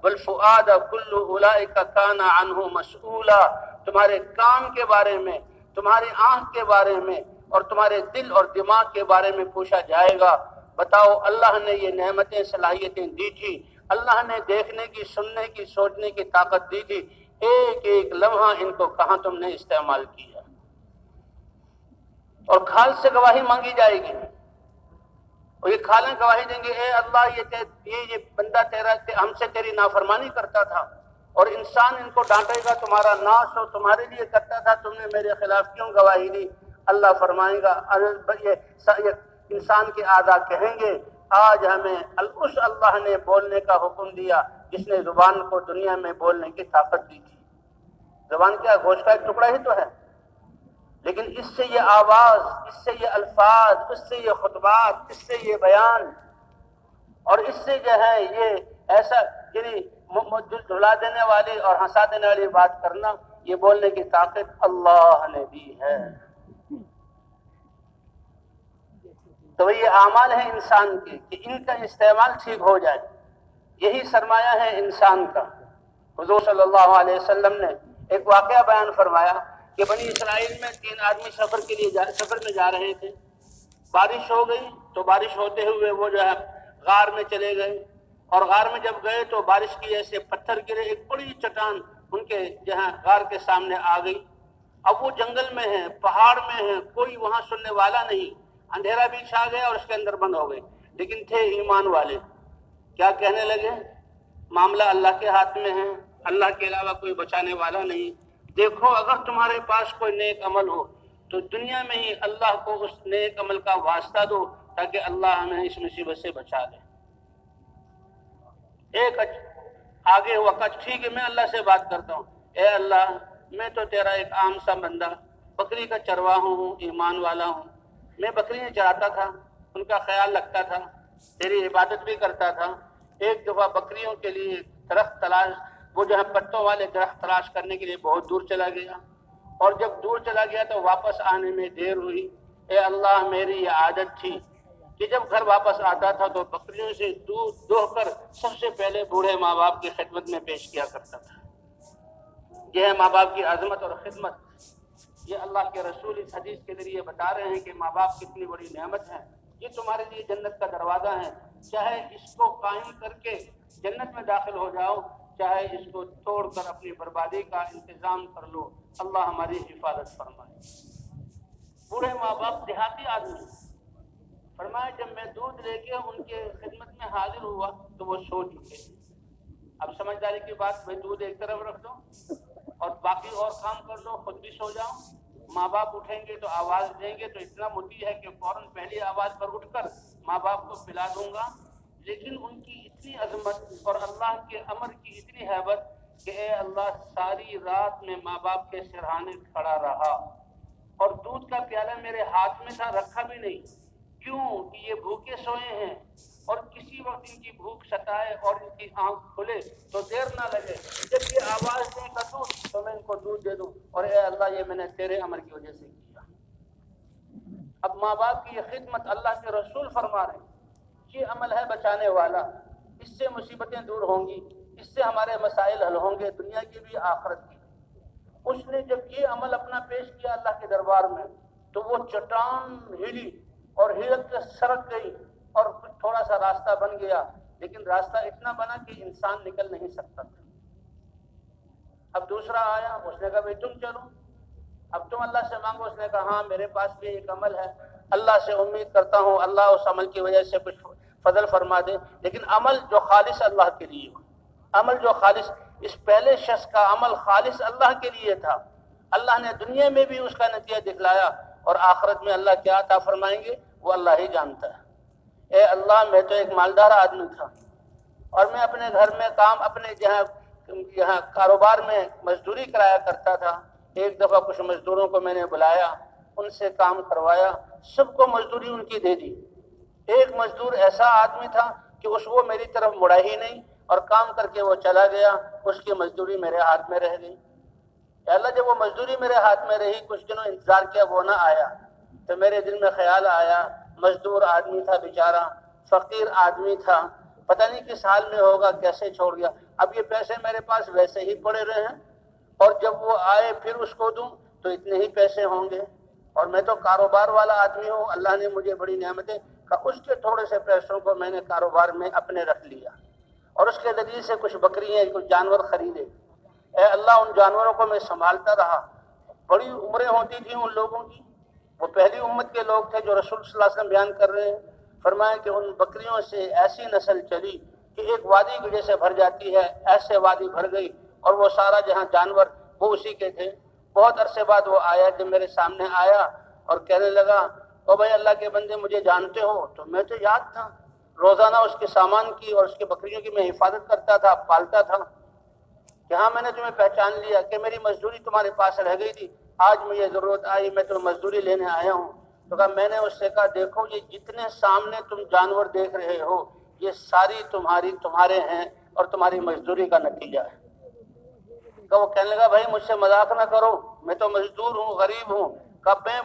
والفؤاد کل اولئک کان عنہ مسئولا، تمہارے کام کے بارے میں، تمہاری آنکھ کے بارے میں اور تمہارے دل اور دماغ کے بارے میں پوچھا جائے گا۔ بتاؤ اللہ نے یہ نعمتیں صلاحیتیں دی تھی، اللہ نے دیکھنے کی، سننے کی، سوچنے کی طاقت دی تھی، ایک ایک لمحہ ان کو کہاں تم نے استعمال کیا؟ اور کھال سے گواہی مانگی جائے گی اور یہ کھالیں گواہی دیں گے اے اللہ یہ بندہ تیرا ہم سے تیری نافرمانی کرتا تھا، اور انسان ان کو ڈانٹے گا تمہارا ناش ہو، تمہارے لیے کرتا تھا، تم نے میرے خلاف کیوں گواہی دی؟ اللہ فرمائے گا، یہ انسان کے اعضاء کہیں گے آج ہمیں اس اللہ نے بولنے کا حکم دیا جس نے زبان کو دنیا میں بولنے کی طاقت دی تھی۔ زبان کیا گوشت کا ایک ٹکڑا ہی تو ہے، لیکن اس سے یہ آواز، اس سے یہ الفاظ، اس سے یہ خطبات، اس سے یہ بیان، اور اس سے جو ہے یہ ایسا یعنی رلا دینے والی اور ہنسا دینے والی بات کرنا، یہ بولنے کی طاقت اللہ نے دی ہے۔ تو یہ اعمال ہیں انسان کے کہ ان کا استعمال ٹھیک ہو جائے، یہی سرمایہ ہے انسان کا۔ حضور صلی اللہ علیہ وسلم نے ایک واقعہ بیان فرمایا کہ بنی اسرائیل میں 3 آدمی سفر میں جا رہے تھے، بارش ہو گئی تو بارش ہوتے ہوئے وہ جو ہے غار میں چلے گئے، اور غار میں جب گئے تو بارش کی ایسے پتھر گرے، ایک بڑی چٹان ان کے جہاں غار کے سامنے آ گئی۔ اب وہ جنگل میں ہیں، پہاڑ میں ہیں، کوئی وہاں سننے والا نہیں، اندھیرا بھی چھا گیا اور اس کے اندر بند ہو گئے، لیکن تھے ایمان والے۔ کیا کہنے لگے؟ معاملہ اللہ کے ہاتھ میں ہے، اللہ کے علاوہ کوئی بچانے والا نہیں۔ دیکھو اگر تمہارے پاس کوئی نیک عمل ہو تو دنیا میں ہی اللہ کو اس نیک عمل کا واسطہ دو تاکہ اللہ ہمیں اس مصیبت سے بچا لے۔ ایک آگے ہوا کہ ٹھیک ہے میں اللہ سے بات کرتا ہوں، اے اللہ میں تو تیرا ایک عام سا بندہ، بکری کا چرواہ ہوں، ایمان والا ہوں، میں بکریاں چراتا تھا، ان کا خیال رکھتا تھا، تیری عبادت بھی کرتا تھا۔ ایک دفعہ بکریوں کے لیے درخت تلاش، وہ جو ہے پتوں والے درخت تلاش کرنے کے لیے بہت دور چلا گیا، اور جب دور چلا گیا تو واپس آنے میں دیر ہوئی۔ اے اللہ میری یہ عادت تھی کہ جب گھر واپس آتا تھا تو بکریوں سے دودھ دوہ کر سب سے پہلے بوڑھے ماں باپ کی خدمت میں پیش کیا کرتا تھا۔ یہ ہے ماں باپ کی عظمت اور خدمت۔ یہ اللہ کے رسول اس حدیث کے ذریعے بتا رہے ہیں کہ ماں باپ کتنی بڑی نعمت ہے، یہ تمہارے لیے جنت کا دروازہ ہے، چاہے اس کو قائم کر کے جنت میں داخل ہو جاؤ، چاہے اس کو توڑ کر اپنی بربادی کا انتظام کر لو، اللہ ہماری حفاظت فرمائے۔ بوڑھے ماں باپ دیہاتی آدمی، فرمایا جب میں دودھ لے کے ان کے خدمت میں حاضر ہوا تو وہ سو چکے تھے۔ اب سمجھداری کی بات، میں دودھ ایک طرف رکھ دو اور باقی اور کام کر لو، خود بھی سو جاؤں۔ ماں باپ اٹھیں گے تو آواز دیں گے تو اتنا مطیع ہے کہ فوراً پہلی آواز پر اٹھ کر ماں باپ کو پلا دوں گا۔ لیکن ان کی اتنی عظمت اور اللہ کے امر کی اتنی ہیبت کہ اے اللہ ساری رات میں ماں باپ کے سرہانے کھڑا رہا، اور دودھ کا پیالہ میرے ہاتھ میں تھا، رکھا بھی نہیں، کیوں کہ یہ بھوکے سوئے ہیں اور کسی وقت ان کی بھوک ستائے اور ان کی آنکھ کھلے تو دیر نہ لگے، جب یہ آواز دیں کا دودھ تو میں ان کو دودھ دے دوں، اور اے اللہ یہ میں نے تیرے امر کی وجہ سے کیا۔ اب ماں باپ کی یہ خدمت اللہ کے رسول فرما رہے ہیں، یہ عمل ہے بچانے والا، اس سے مصیبتیں دور ہوں گی، اس سے ہمارے مسائل حل ہوں گے، دنیا کی بھی آخرت کی۔ اس نے جب یہ عمل اپنا پیش کیا اللہ کے دربار میں تو وہ چٹان ہلی اور ہلک کے سرک گئی اور تھوڑا سا راستہ بن گیا، لیکن راستہ اتنا بنا کہ انسان نکل نہیں سکتا تھا۔ اب دوسرا آیا، اس نے کہا بھائی تم چلو، اب تم اللہ سے مانگو۔ اس نے کہا ہاں میرے پاس بھی ایک عمل ہے، اللہ سے امید کرتا ہوں اللہ اس عمل کی وجہ سے کچھ فضل فرما دے، لیکن عمل جو خالص اللہ کے لیے ہو، عمل جو خالص، اس پہلے شخص کا عمل خالص اللہ کے لیے تھا، اللہ نے دنیا میں بھی اس کا نتیجہ دکھلایا اور آخرت میں اللہ کیا عطا فرمائیں گے وہ اللہ ہی جانتا ہے۔ اے اللہ میں تو ایک مالدار آدمی تھا اور میں اپنے گھر میں کام، اپنے یہاں کاروبار میں مزدوری کرایا کرتا تھا۔ ایک دفعہ کچھ مزدوروں کو میں نے بلایا، ان سے کام کروایا، سب کو مزدوری ان کی دے دی۔ ایک مزدور ایسا آدمی تھا کہ وہ میری طرف مڑا ہی نہیں اور کام کر کے وہ چلا گیا، اس کی مزدوری میرے ہاتھ میں رہ گئی۔ کہ اللہ جب وہ مزدوری میرے ہاتھ میں رہی، کچھ دنوں انتظار کیا وہ نہ آیا، تو میرے دل میں خیال آیا، مزدور آدمی تھا بیچارہ، فقیر آدمی تھا، پتہ نہیں کس حال میں ہوگا، کیسے چھوڑ گیا۔ اب یہ پیسے میرے پاس ویسے ہی پڑے رہے ہیں اور جب وہ آئے پھر اس کو دوں تو اتنے ہی پیسے ہوں گے، اور میں تو کاروبار والا آدمی ہوں، اللہ نے مجھے بڑی نعمتیں، اس کے تھوڑے سے پیسوں کو میں نے کاروبار میں اپنے رکھ لیا اور اس کے ذریعے سے کچھ بکریاں، کچھ جانور خریدے۔ اے اللہ ان جانوروں کو میں سنبھالتا رہا، بڑی عمریں ہوتی تھیں ان لوگوں کی، وہ پہلی امت کے لوگ تھے جو رسول صلی اللہ علیہ وسلم بیان کر رہے ہیں۔ فرمایا کہ ان بکریوں سے ایسی نسل چلی کہ ایک وادی کی جیسے بھر جاتی ہے، ایسے وادی بھر گئی اور وہ سارا جہاں جانور وہ اسی کے تھے۔ بہت عرصے بعد وہ آیا، جب میرے سامنے آیا اور کہنے لگا او بھائی اللہ کے بندے مجھے جانتے ہو؟ تو میں تو یاد تھا، روزانہ اس کے سامان کی اور اس کے بکریوں کی میں حفاظت کرتا تھا، پالتا تھا، کہ ہاں میں نے تمہیں پہچان لیا کہ میری مزدوری تمہارے پاس رہ گئی تھی، آج مجھے ضرورت آئی، میں تمہیں مزدوری لینے آیا ہوں۔ تو کہا میں نے اس سے کہا دیکھو یہ جتنے سامنے تم جانور دیکھ رہے ہو یہ ساری تمہارے ہیں اور تمہاری مزدوری کا نتیجہ ہے۔ کہ وہ کہنے لگا بھائی مجھ سے مذاق نہ کرو، میں تو مزدور ہوں، غریب ہوں۔ کہ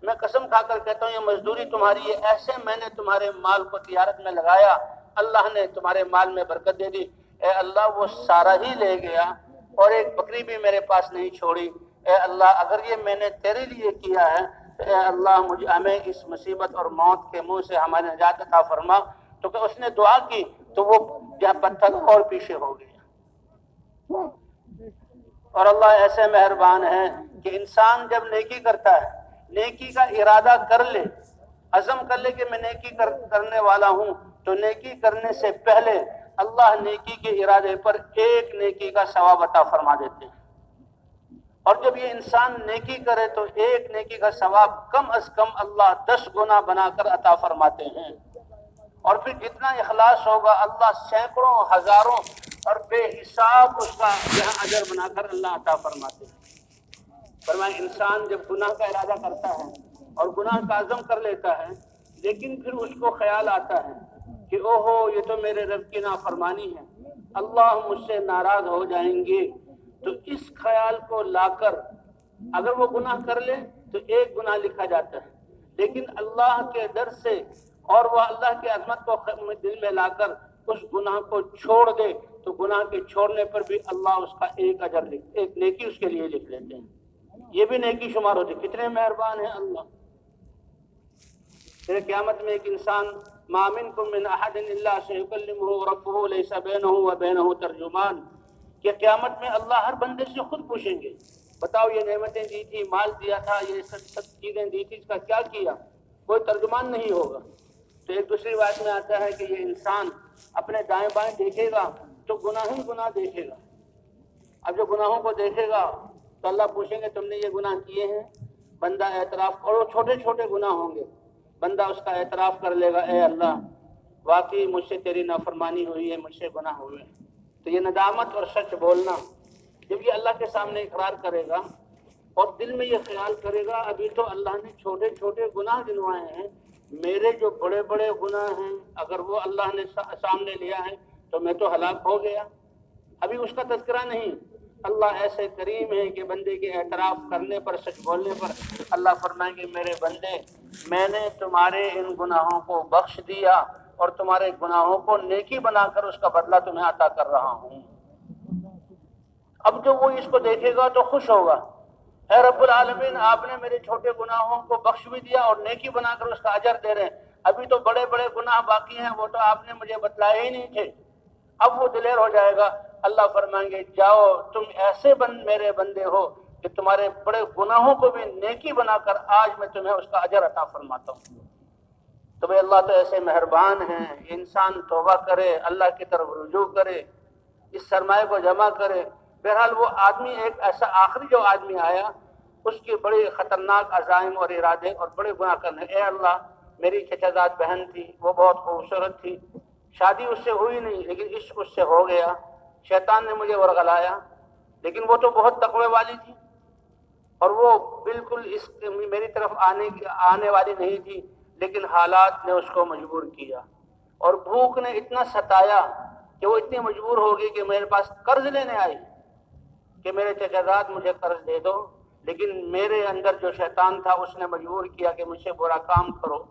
میں قسم کھا کر کہتا ہوں یہ مزدوری تمہاری ہے، ایسے میں نے تمہارے مال کو تجارت میں لگایا، اللہ نے تمہارے مال میں برکت دے دی۔ اے اللہ وہ سارا ہی لے گیا اور ایک بکری بھی میرے پاس نہیں چھوڑی۔ اے اللہ اگر یہ میں نے تیرے لیے کیا ہے تو اے اللہ ہمیں اس مصیبت اور موت کے منہ سے ہماری نجات عطا فرما۔ تو کہ اس نے دعا کی تو وہ پتھر اور پیچھے ہو گیا۔ اور اللہ ایسے مہربان ہے کہ انسان جب نیکی کرتا ہے، نیکی کا ارادہ کر لے، عزم کر لے کہ میں نیکی کرنے والا ہوں، تو نیکی کرنے سے پہلے اللہ نیکی کے ارادے پر ایک نیکی کا ثواب عطا فرما دیتے ہیں۔ اور جب یہ انسان نیکی کرے تو ایک نیکی کا ثواب کم از کم اللہ 10 گنا بنا کر عطا فرماتے ہیں۔ اور پھر جتنا اخلاص ہوگا اللہ سینکڑوں، ہزاروں اور بے حساب اس کا یہاں اجر بنا کر اللہ عطا فرماتے ہیں۔ فرمایا انسان جب گناہ کا ارادہ کرتا ہے اور گناہ کا عزم کر لیتا ہے، لیکن پھر اس کو خیال آتا ہے کہ اوہو یہ تو میرے رب کی نافرمانی ہے، اللہ مجھ سے ناراض ہو جائیں گے، تو اس خیال کو لا کر اگر وہ گناہ کر لے تو ایک گناہ لکھا جاتا ہے، لیکن اللہ کے ڈر سے اور وہ اللہ کی عظمت کو دل میں لا کر اس گناہ کو چھوڑ دے تو گناہ کے چھوڑنے پر بھی اللہ اس کا ایک اجر ایک نیکی اس کے لیے لکھ لیتے ہیں، یہ بھی نیکی شمار ہوتی۔ کتنے مہربان ہیں اللہ۔ پھر قیامت میں ایک انسان ما منکم من احد الا سیکلمہ ربہ لیس بینہ وبینہ ترجمان، کہ قیامت میں اللہ ہر بندے سے خود پوچھیں گے بتاؤ یہ نعمتیں دی تھی، مال دیا تھا، یہ سب چیزیں دی تھی، اس کا کیا کیا؟ کوئی ترجمان نہیں ہوگا۔ تو ایک دوسری بات میں آتا ہے کہ یہ انسان اپنے دائیں بائیں دیکھے گا تو گناہ ہی گناہ دیکھے گا۔ اب جو گناہوں کو دیکھے گا تو اللہ پوچھیں گے تم نے یہ گناہ کیے ہیں؟ بندہ اعتراف، اور وہ چھوٹے چھوٹے گناہ ہوں گے، بندہ اس کا اعتراف کر لے گا اے اللہ واقعی مجھ سے تیری نافرمانی ہوئی ہے، مجھ سے گناہ ہوئے۔ تو یہ ندامت اور سچ بولنا جب یہ اللہ کے سامنے اقرار کرے گا اور دل میں یہ خیال کرے گا ابھی تو اللہ نے چھوٹے چھوٹے گناہ گنوائے ہیں، میرے جو بڑے بڑے گناہ ہیں اگر وہ اللہ نے سامنے لیا ہے تو میں تو ہلاک ہو گیا، ابھی اس کا تذکرہ نہیں۔ اللہ ایسے کریم ہے کہ بندے کے اعتراف کرنے پر، سچ بولنے پر اللہ فرمائیں گے میرے بندے میں نے تمہارے ان گناہوں کو بخش دیا اور تمہارے گناہوں کو نیکی بنا کر اس کا بدلہ تمہیں عطا کر رہا ہوں۔ اب جو وہ اس کو دیکھے گا تو خوش ہوگا، اے رب العالمین آپ نے میرے چھوٹے گناہوں کو بخش بھی دیا اور نیکی بنا کر اس کا اجر دے رہے ہیں، ابھی تو بڑے بڑے گناہ باقی ہیں وہ تو آپ نے مجھے بتلائے ہی نہیں تھے۔ اب وہ دلیر ہو جائے گا، اللہ فرمائیں گے جاؤ تم ایسے میرے بندے ہو کہ تمہارے بڑے گناہوں کو بھی نیکی بنا کر آج میں تمہیں اس کا اجر عطا فرماتا ہوں۔ تو بھئی اللہ تو ایسے مہربان ہیں، انسان توبہ کرے، اللہ کی طرف رجوع کرے، اس سرمایہ کو جمع کرے۔ بہرحال وہ آدمی ایک ایسا آخری جو آدمی آیا اس کے بڑے خطرناک عزائم اور ارادے اور بڑے گناہ کرنے، اے اللہ میری چچا زاد بہن تھی، وہ بہت خوبصورت تھی، شادی اس سے ہوئی نہیں لیکن عشق اس سے ہو گیا، شیطان نے مجھے ورغلایا، لیکن وہ تو بہت تقوی والی تھی اور وہ بالکل اس میری طرف آنے والی نہیں تھی، لیکن حالات نے اس کو مجبور کیا اور بھوک نے اتنا ستایا کہ وہ اتنی مجبور ہو گئی کہ میرے پاس قرض لینے آئی کہ میرے چچا زاد مجھے قرض دے دو، لیکن میرے اندر جو شیطان تھا اس نے مجبور کیا کہ مجھ سے برا کام کرو،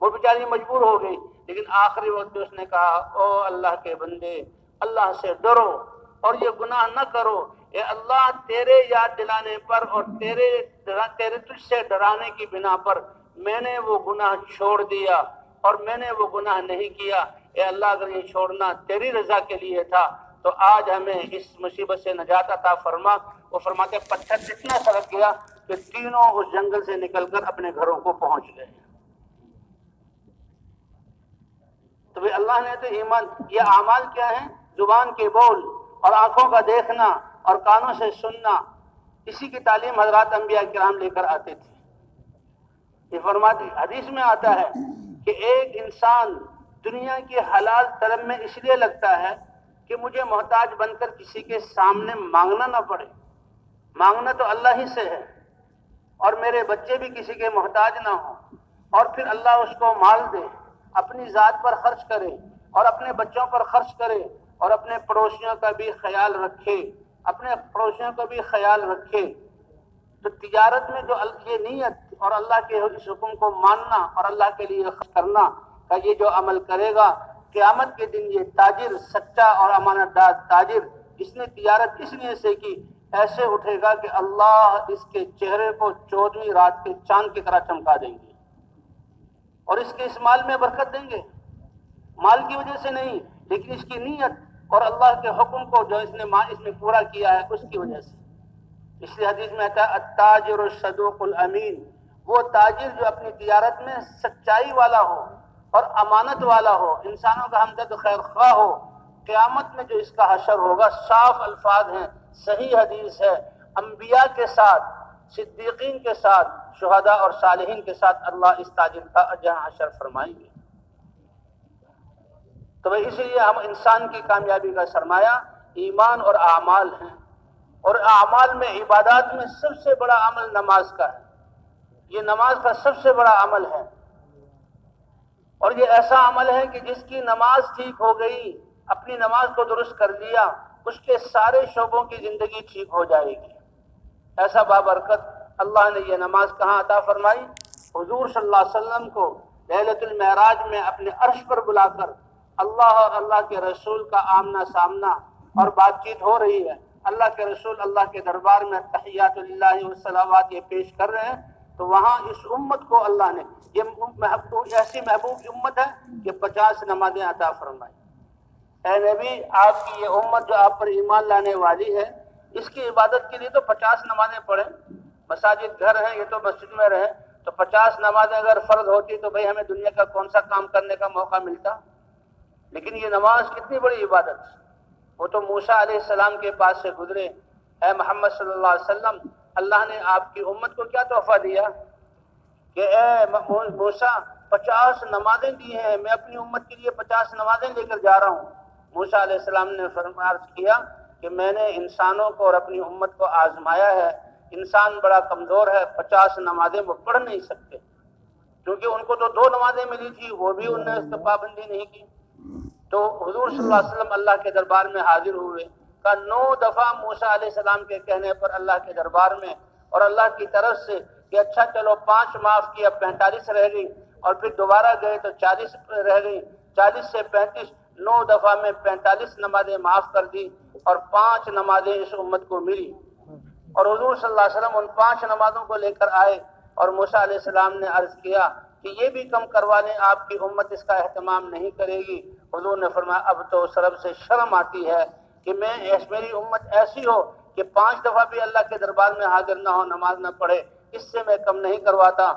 وہ بیچاری مجبور ہو گئی، لیکن آخری وقت اس نے کہا او اللہ کے بندے اللہ سے ڈرو اور یہ گناہ نہ کرو، اے اللہ تیرے یاد دلانے پر اور تیرے تجھ سے ڈرانے کی بنا پر میں نے وہ گناہ چھوڑ دیا اور میں نے وہ گناہ نہیں کیا، اے اللہ اگر یہ چھوڑنا تیری رضا کے لیے تھا تو آج ہمیں اس مصیبت سے نجات عطا فرما۔ وہ فرماتے پتھر اتنا سڑک گیا کہ تینوں اس جنگل سے نکل کر اپنے گھروں کو پہنچ گئے۔ تو بھی اللہ نے تو ایمان، یہ اعمال کیا ہیں؟ زبان کے بول اور آنکھوں کا دیکھنا اور کانوں سے سننا، اسی کی تعلیم حضرات انبیاء کرام لے کر آتے تھے۔ یہ فرماتے حدیث میں آتا ہے کہ ایک انسان دنیا کی حلال طلب میں اس لیے لگتا ہے کہ مجھے محتاج بن کر کسی کے سامنے مانگنا نہ پڑے، مانگنا تو اللہ ہی سے ہے، اور میرے بچے بھی کسی کے محتاج نہ ہوں، اور پھر اللہ اس کو مال دے، اپنی ذات پر خرچ کرے اور اپنے بچوں پر خرچ کرے اور اپنے پڑوسیوں کا بھی خیال رکھے، اپنے پڑوسیوں کا بھی خیال رکھے۔ تو تجارت میں جو یہ نیت اور اللہ کے اس حکم کو ماننا اور اللہ کے لیے خرچ کرنا کا یہ جو عمل کرے گا، قیامت کے دن یہ تاجر، سچا اور امانت دار تاجر، اس نے تجارت اس لیے سے کی، ایسے اٹھے گا کہ اللہ اس کے چہرے کو 14ویں رات کے چاند کی طرح چمکا دیں گے اور اس کے اس مال میں برکت دیں گے، مال کی وجہ سے نہیں لیکن اس کی نیت اور اللہ کے حکم کو جو اس نے پورا کیا ہے اس کی وجہ سے۔ اس لیے حدیث میں آتا ہے التاجر الصدوق الامین، وہ تاجر جو اپنی تجارت میں سچائی والا ہو اور امانت والا ہو، انسانوں کا ہمدرد خیر خواہ ہو، قیامت میں جو اس کا حشر ہوگا، صاف الفاظ ہیں، صحیح حدیث ہے، انبیاء کے ساتھ، صدیقین کے ساتھ، شہداء اور صالحین کے ساتھ اللہ اس تاجر کا جہاں حشر فرمائیں گے۔ تو اس لیے ہم انسان کی کامیابی کا سرمایہ ایمان اور اعمال ہیں، اور اعمال میں عبادات میں سب سے بڑا عمل نماز کا ہے، یہ نماز کا سب سے بڑا عمل ہے، اور یہ ایسا عمل ہے کہ جس کی نماز ٹھیک ہو گئی، اپنی نماز کو درست کر لیا، اس کے سارے شعبوں کی زندگی ٹھیک ہو جائے گی۔ ایسا بابرکت اللہ نے یہ نماز کہاں عطا فرمائی؟ حضور صلی اللہ علیہ وسلم کو لیلۃ المعراج میں اپنے عرش پر بلا کر اللہ اور اللہ کے رسول کا آمنا سامنا اور بات چیت ہو رہی ہے، اللہ کے رسول اللہ کے دربار میں تحیات للہ والصلوات یہ پیش کر رہے ہیں، تو وہاں اس امت کو اللہ نے، یہ ایسی محبوب امت ہے کہ 50 نمازیں عطا فرمائی۔ اے نبی آپ کی یہ امت جو آپ پر ایمان لانے والی ہے، اس کی عبادت کے لیے تو 50 نمازیں پڑھیں، مساجد گھر ہیں یہ تو مسجد میں رہیں، تو 50 نمازیں اگر فرض ہوتی تو بھئی ہمیں دنیا کا کون سا کام کرنے کا موقع ملتا؟ لیکن یہ نماز کتنی بڑی عبادت، وہ تو موسیٰ علیہ السلام کے پاس سے گزرے، اے محمد صلی اللہ علیہ وسلم اللہ نے آپ کی امت کو کیا تحفہ دیا کہ اے موسیٰ 50 نمازیں دی ہیں، میں اپنی امت کے لیے 50 نمازیں لے کر جا رہا ہوں۔ موسیٰ علیہ السلام نے عرض کیا کہ میں نے انسانوں کو اور اپنی امت کو آزمایا ہے، انسان بڑا کمزور ہے، 50 نمازیں وہ پڑھ نہیں سکتے، کیونکہ ان کو تو 2 نمازیں ملی تھی، وہ بھی انہوں نے اس پر پابندی نہیں کی. تو حضور صلی اللہ علیہ وسلم اللہ کے دربار میں حاضر ہوئے. کا 9 دفعہ موسیٰ علیہ السلام کے کہنے پر اللہ کے دربار میں اور اللہ کی طرف سے کہ اچھا چلو 5 معاف کیا، 45 رہ گئی، اور پھر دوبارہ گئے تو 40 رہ گئی، 40 سے 35، 9 دفعہ میں 45 نمازیں معاف کر دی اور 5 نمازیں اس امت کو ملی. اور حضور صلی اللہ علیہ وسلم ان 5 نمازوں کو لے کر آئے اور موسیٰ علیہ السلام نے عرض کیا کہ یہ بھی کم کروا لیں، آپ کی امت اس کا اہتمام نہیں کرے گی. حضور نے فرمایا اب تو رب سے شرم آتی ہے کہ میری امت ایسی ہو کہ 5 دفعہ بھی اللہ کے دربار میں حاضر نہ ہو، نماز نہ پڑھے، اس سے میں کم نہیں کرواتا.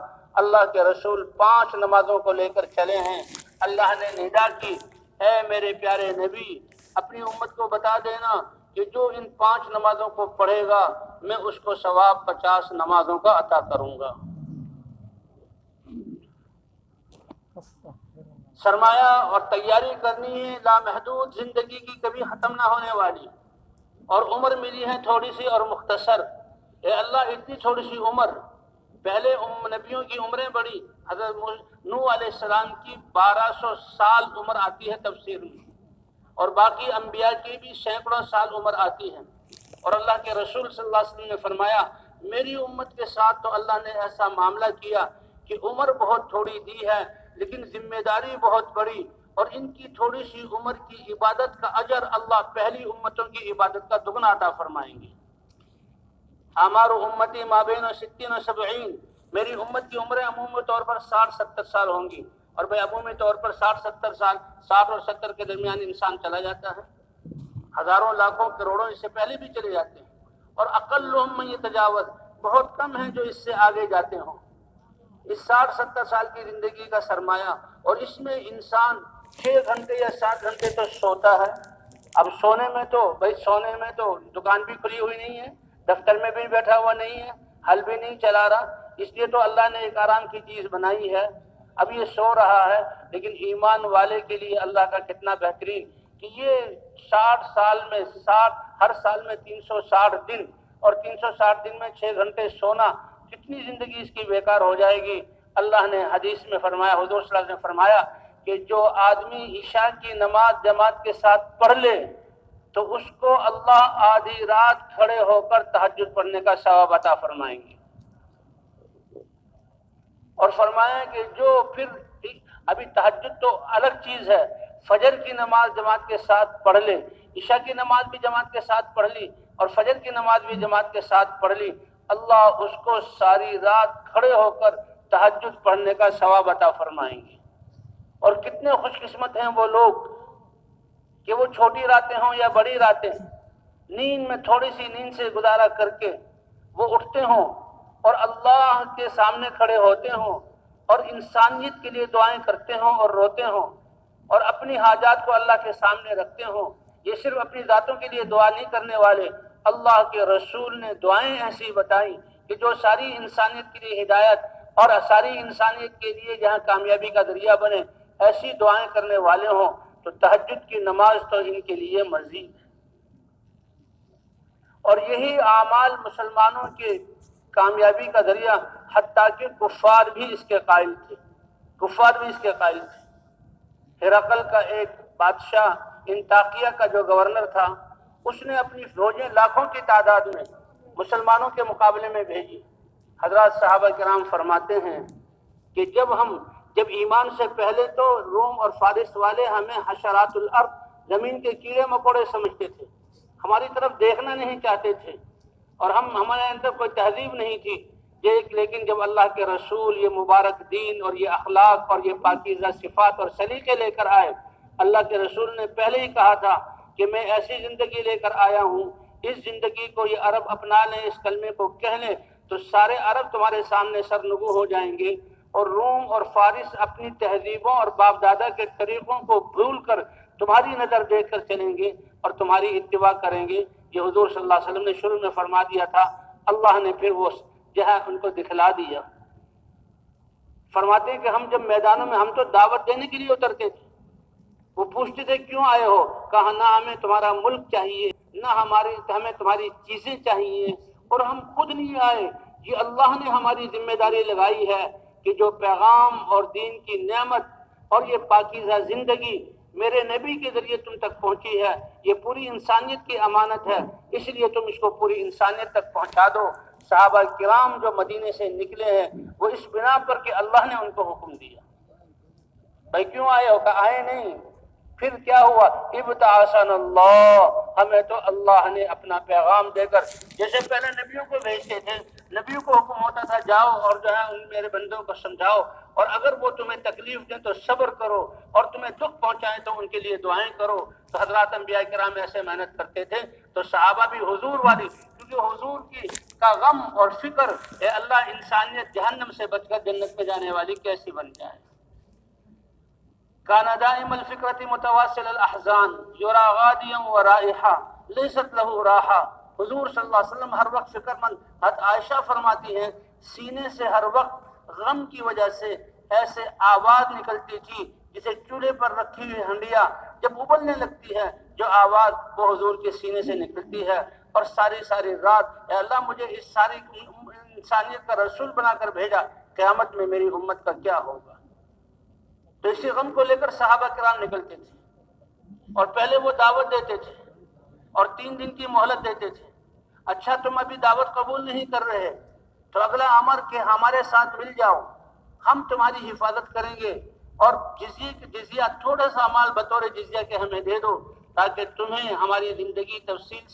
اللہ کے رسول 5 نمازوں کو لے کر چلے ہیں. اللہ نے ندا کی، اے میرے پیارے نبی اپنی امت کو بتا دینا کہ جو ان 5 نمازوں کو پڑھے گا میں اس کو ثواب 50 نمازوں کا عطا کروں گا. سرمایہ اور تیاری کرنی ہے لامحدود زندگی کی، کبھی ختم نہ ہونے والی، اور عمر ملی ہے تھوڑی سی اور مختصر. اے اللہ اتنی تھوڑی سی عمر، پہلے نبیوں کی عمریں بڑی، حضرت نوح علیہ السلام کی 1200 سال عمر آتی ہے تفسیر میں، اور باقی انبیاء کی بھی سینکڑوں سال عمر آتی ہے. اور اللہ کے رسول صلی اللہ علیہ وسلم نے فرمایا میری امت کے ساتھ تو اللہ نے ایسا معاملہ کیا کہ عمر بہت تھوڑی دی ہے لیکن ذمہ داری بہت بڑی، اور ان کی تھوڑی سی عمر کی عبادت کا اجر اللہ پہلی امتوں کی عبادت کا دگنا عطا فرمائیں گے. اعمار امتی ما بین 60 و 70، میری امت کی عمریں عمومی طور پر 60-70 سال ہوں گی، اور بھائی عمومی طور پر 60-70 سال، 60 اور 70 کے درمیان انسان چلا جاتا ہے، ہزاروں لاکھوں کروڑوں اس سے پہلے بھی چلے جاتے ہیں، اور اقلہم من یتجاوز، بہت کم ہیں جو اس سے آگے جاتے ہوں. اس 60-70 سال کی زندگی کا سرمایہ، اور اس میں انسان 6 گھنٹے یا 7 گھنٹے تو سوتا ہے. اب سونے میں تو دکان بھی کھلی ہوئی نہیں ہے، دفتر میں بھی بیٹھا ہوا نہیں ہے، ہل بھی نہیں چلا رہا، اس لیے تو اللہ نے ایک آرام کی چیز بنائی ہے. اب یہ سو رہا ہے، لیکن ایمان والے کے لیے اللہ کا کتنا بہترین کہ یہ 60 سال میں 60، ہر سال میں 360 دن، اور 360 دن میں 6 گھنٹے سونا، کتنی زندگی اس کی بیکار ہو جائے گی. اللہ نے حدیث میں فرمایا، حضور صلی اللہ علیہ وسلم نے فرمایا کہ جو آدمی عشاء کی نماز جماعت کے ساتھ پڑھ لے تو اس کو اللہ آدھی رات کھڑے ہو کر تہجد پڑھنے کا ثواب عطا فرمائیں گے. اور فرمایا کہ جو پھر ابھی تہجد تو الگ چیز ہے، فجر کی نماز جماعت کے ساتھ پڑھ لے، عشاء کی نماز بھی جماعت کے ساتھ پڑھ لی اور فجر کی نماز بھی جماعت کے ساتھ پڑھ لی، اللہ اس کو ساری رات کھڑے ہو کر تہجد پڑھنے کا ثواب عطا فرمائیں گے. اور کتنے خوش قسمت ہیں وہ لوگ کہ وہ چھوٹی راتیں ہوں یا بڑی راتیں، نیند میں تھوڑی سی نیند سے گزارا کر کے وہ اٹھتے ہوں اور اللہ کے سامنے کھڑے ہوتے ہوں اور انسانیت کے لیے دعائیں کرتے ہوں اور روتے ہوں اور اپنی حاجات کو اللہ کے سامنے رکھتے ہوں. یہ صرف اپنی ذاتوں کے لیے دعا نہیں کرنے والے، اللہ کے رسول نے دعائیں ایسی بتائیں کہ جو ساری انسانیت کے لیے ہدایت اور ساری انسانیت کے لیے جہاں کامیابی کا ذریعہ بنے، ایسی دعائیں کرنے والے ہوں. تو تہجد کی نماز تو ان کے لیے مزید ہے. اور یہی اعمال مسلمانوں کے کامیابی کا ذریعہ، حتیٰ کہ کفار بھی اس کے قائل تھے. ہرقل کا ایک بادشاہ انطاکیہ کا جو گورنر تھا، اس نے اپنی فوجیں لاکھوں کی تعداد میں مسلمانوں کے مقابلے میں بھیجی. حضرات صحابہ کرام فرماتے ہیں کہ جب ایمان سے پہلے تو روم اور فارس والے ہمیں حشرات الارض، زمین کے کیڑے مکوڑے سمجھتے تھے، ہماری طرف دیکھنا نہیں چاہتے تھے، اور ہمارے اندر کوئی تہذیب نہیں تھی. لیکن جب اللہ کے رسول یہ مبارک دین اور یہ اخلاق اور یہ پاکیزہ صفات اور سلیقے لے کر آئے، اللہ کے رسول نے پہلے ہی کہا تھا کہ میں ایسی زندگی لے کر آیا ہوں، اس زندگی کو یہ عرب اپنا لیں، اس کلمے کو کہہ لیں تو سارے عرب تمہارے سامنے سرنگو ہو جائیں گے، اور روم اور فارس اپنی تہذیبوں اور باپ دادا کے طریقوں کو بھول کر تمہاری نظر دیکھ کر چلیں گے اور تمہاری اتباع کریں گے. یہ حضور صلی اللہ علیہ وسلم نے شروع میں فرما دیا تھا، اللہ نے پھر وہ جہاں ان کو دکھلا دیا. فرماتے ہیں کہ ہم جب میدانوں میں، ہم تو دعوت دینے کے لیے اترتے تھے، وہ پوچھتے تھے کیوں آئے ہو؟ کہا نہ ہمیں تمہارا ملک چاہیے، نہ ہمیں تمہاری چیزیں چاہیے، اور ہم خود نہیں آئے، یہ اللہ نے ہماری ذمہ داری لگائی ہے کہ جو پیغام اور دین کی نعمت اور یہ پاکیزہ زندگی میرے نبی کے ذریعے تم تک پہنچی ہے، یہ پوری انسانیت کی امانت ہے، اس لیے تم اس کو پوری انسانیت تک پہنچا دو۔ صحابہ کرام جو مدینے سے نکلے ہیں وہ اس بنا پر کہ اللہ نے ان کو حکم دیا۔ بھائی کیوں آئے ہو؟ کہ آئے نہیں۔ پھر کیا ہوا؟ ابتعاثنا اللہ، ہمیں تو اللہ نے اپنا پیغام دے کر، جیسے پہلے نبیوں کو بھیجتے تھے، نبیوں کو حکم ہوتا تھا جاؤ اور جو ہے ان میرے بندوں کو سمجھاؤ، اور اگر وہ تمہیں تکلیف دیں تو صبر کرو، اور تمہیں دکھ پہنچائیں تو ان کے لیے دعائیں کرو۔ تو حضرات انبیاء کرام ایسے محنت کرتے تھے، تو صحابہ بھی حضور والی، کیونکہ حضور کا غم اور فکر، اے اللہ انسانیت جہنم سے بچ کر جنت میں جانے والی کیسی بن جائے۔ کان دائم الفکرۃ متواصل الاحزان یرا غادیا ورائحا لیست له راحہ۔ حضور صلی اللہ علیہ وسلم ہر وقت فکر مند۔ حضرت عائشہ فرماتی ہیں سینے سے ہر وقت غم کی وجہ سے ایسے آواز نکلتی تھی جسے چولہے پر رکھی ہوئی ہنڈیا جب ابلنے لگتی ہے، جو آواز وہ حضور کے سینے سے نکلتی ہے، اور ساری ساری رات اے اللہ مجھے اس ساری انسانیت کا رسول بنا کر بھیجا، قیامت میں میری امت کا کیا ہوگا۔ تو اسی غم کو لے کر صحابہ کرام نکلتے تھے، اور پہلے وہ دعوت دیتے تھے اور 3 دن کی مہلت دیتے تھے۔ اچھا تم ابھی دعوت قبول نہیں کر رہے تو اگلا امر کہ ہمارے ساتھ مل جاؤ، ہم تمہاری حفاظت کریں گے، اور جزیہ تھوڑا سا مال بطور جزیہ کے ہمیں دے دو، تاکہ تمہیں ہماری زندگی تفصیل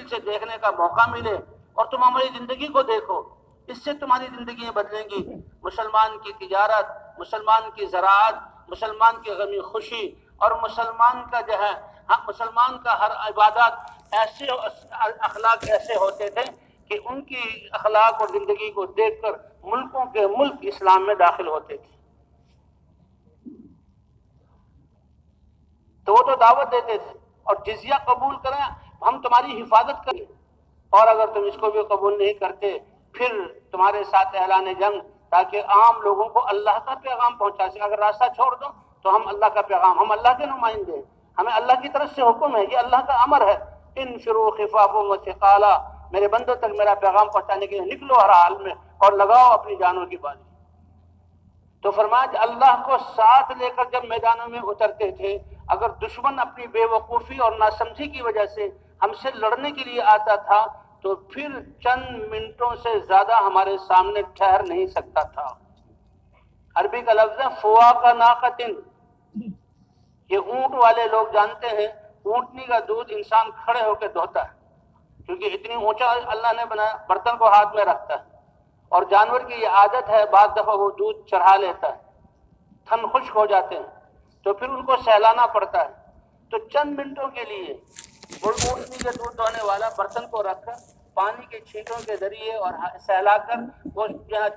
سے دیکھنے کا موقع ملے، اور تم ہماری زندگی کو دیکھو، اس سے تمہاری زندگیاں بدلیں گی۔ مسلمان کی تجارت، مسلمان کی زراعت، مسلمان کی غمی خوشی، اور مسلمان کا جو ہے مسلمان کا ہر عبادات ایسے اخلاق ایسے ہوتے تھے کہ ان کی اخلاق اور زندگی کو دیکھ کر ملکوں کے ملک اسلام میں داخل ہوتے تھے۔ تو وہ تو دعوت دیتے تھے اور جزیہ قبول کریں، ہم تمہاری حفاظت کریں، اور اگر تم اس کو بھی قبول نہیں کرتے پھر تمہارے ساتھ اعلان جنگ، تاکہ عام لوگوں کو اللہ کا پیغام پہنچا سکے۔ اگر راستہ چھوڑ دو تو ہم اللہ کا پیغام، ہم اللہ کے نمائندے ہیں، ہمیں اللہ کی طرف سے حکم ہے، یہ اللہ کا امر ہے، انفروا خفافا وثقالا، میرے بندوں تک میرا پیغام پہنچانے کے لیے نکلو ہر حال میں، اور لگاؤ اپنی جانوں کی بازی۔ تو فرمایا اللہ کو ساتھ لے کر جب میدانوں میں اترتے تھے، اگر دشمن اپنی بے وقوفی اور ناسمجھی کی وجہ سے ہم سے لڑنے کے لیے آتا تھا تو پھر چند منٹوں سے زیادہ ہمارے سامنے ٹھہر نہیں سکتا تھا۔ عربی کا لفظ ہے فواق ناقتن، یہ اونٹ والے لوگ جانتے ہیں، اونٹنی کا دودھ انسان کھڑے ہو کے دھوتا ہے، کیونکہ اتنی اونچا اللہ نے بنایا، برتن کو ہاتھ میں رکھتا ہے، اور جانور کی یہ عادت ہے بعض دفعہ وہ دودھ چڑھا لیتا ہے، تھن خشک ہو جاتے ہیں تو پھر ان کو سہلانا پڑتا ہے۔ تو چند منٹوں کے لیے وہ اونٹنی کے دودھ دھونے والا برتن کو رکھ کر پانی کے چھینٹوں کے ذریعے اور سہلا کر وہ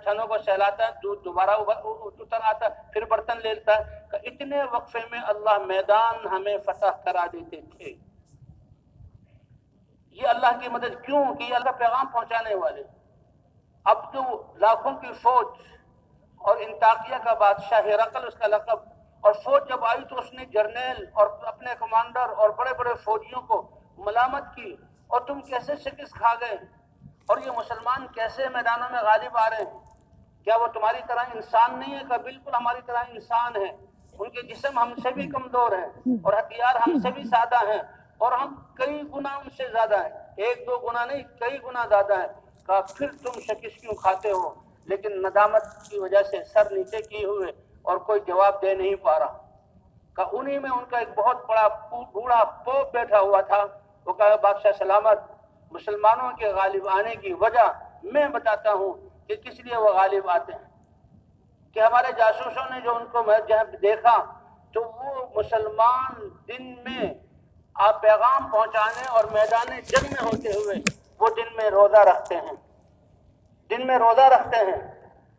چھنوں کو سہلاتا ہے، دودھ دوبارہ اتر آتا ہے، پھر برتن لیتا ہے۔ کہ اتنے وقفے میں اللہ میدان ہمیں فتح کرا دیتے تھے۔ یہ اللہ کی مدد کیوں کہ یہ اللہ پیغام پہنچانے والے۔ اب تو لاکھوں کی فوج اور انطاکیہ کا بادشاہ ہرقل اس کا لقب، اور فوج جب آئی تو اس نے جرنیل اور اپنے کمانڈر اور بڑے بڑے فوجیوں کو ملامت کی، اور تم کیسے شکست کھا گئے، اور یہ مسلمان کیسے میدانوں میں غالب آ رہے ہیں، کیا وہ تمہاری طرح انسان نہیں ہے؟ کہ بالکل ہماری طرح انسان ہے، ان کے جسم ہم سے بھی کمزور ہیں اور ہتھیار ہم سے بھی سادہ ہیں، اور ہم کئی گنا ان سے زیادہ ہیں، 1-2 گنا نہیں کئی گنا زیادہ ہیں۔ کہا پھر تم شکست کیوں کھاتے ہو؟ لیکن ندامت کی وجہ سے سر نیچے کیے ہوئے اور کوئی جواب دے نہیں پا رہا۔ کہ انہی میں ان کا ایک بہت بڑا بوڑھا پوپ بیٹھا ہوا تھا، وہ کہا بادشاہ سلامت، مسلمانوں کے غالب آنے کی وجہ میں بتاتا ہوں کہ کس لیے وہ غالب آتے ہیں۔ کہ ہمارے جاسوسوں نے جو ان کو جہاں دیکھا تو وہ مسلمان دن میں آپ پیغام پہنچانے اور میدان جنگ میں ہوتے ہوئے وہ دن میں روزہ رکھتے ہیں، دن میں روزہ رکھتے ہیں،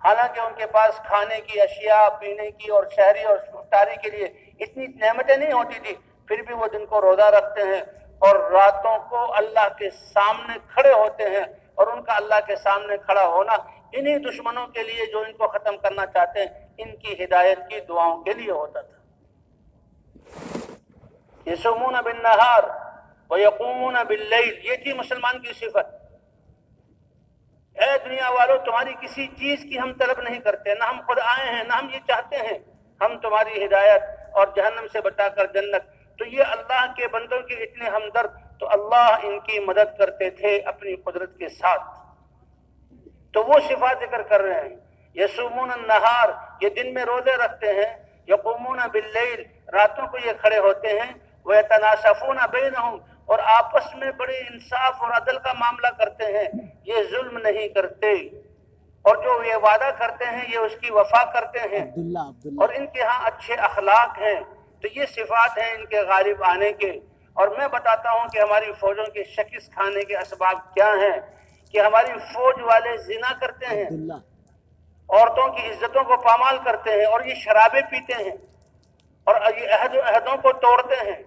حالانکہ ان کے پاس کھانے کی اشیاء، پینے کی اور شہری اور افطاری کے لیے اتنی نعمتیں نہیں ہوتی تھی، پھر بھی وہ دن کو روزہ رکھتے ہیں اور راتوں کو اللہ کے سامنے کھڑے ہوتے ہیں، اور ان کا اللہ کے سامنے کھڑا ہونا انہی دشمنوں کے لیے جو ان کو ختم کرنا چاہتے ہیں، ان کی ہدایت کی دعاؤں کے لیے ہوتا تھا۔ یصومون بالنہار ویقومون باللیل، یہ تھی مسلمان کی صفت۔ اے دنیا والوں تمہاری کسی چیز کی ہم طلب نہیں کرتے، نہ ہم خود آئے ہیں، نہ ہم یہ چاہتے ہیں، ہم تمہاری ہدایت اور جہنم سے بچا کر جنت۔ تو یہ اللہ کے بندوں کے اتنے ہمدرد، تو اللہ ان کی مدد کرتے تھے اپنی قدرت کے ساتھ۔ تو وہ صفات ذکر کر رہے ہیں، یصومون النہار، یہ دن میں روزے رکھتے ہیں، یقومون باللیل، راتوں کو یہ کھڑے ہوتے ہیں، ویتناصفون بینہم، اور آپس میں بڑے انصاف اور عدل کا معاملہ کرتے ہیں، یہ ظلم نہیں کرتے، اور جو یہ وعدہ کرتے ہیں یہ اس کی وفا کرتے ہیں، اور ان کے ہاں اچھے اخلاق ہیں۔ تو یہ صفات ہیں ان کے غالب آنے کے۔ اور میں بتاتا ہوں کہ ہماری فوجوں کے شکست کھانے کے اسباب کیا ہیں، کہ ہماری فوج والے زنا کرتے ہیں، عورتوں کی عزتوں کو پامال کرتے ہیں، اور یہ شرابیں پیتے ہیں، اور یہ عہد و عہدوں کو توڑتے ہیں،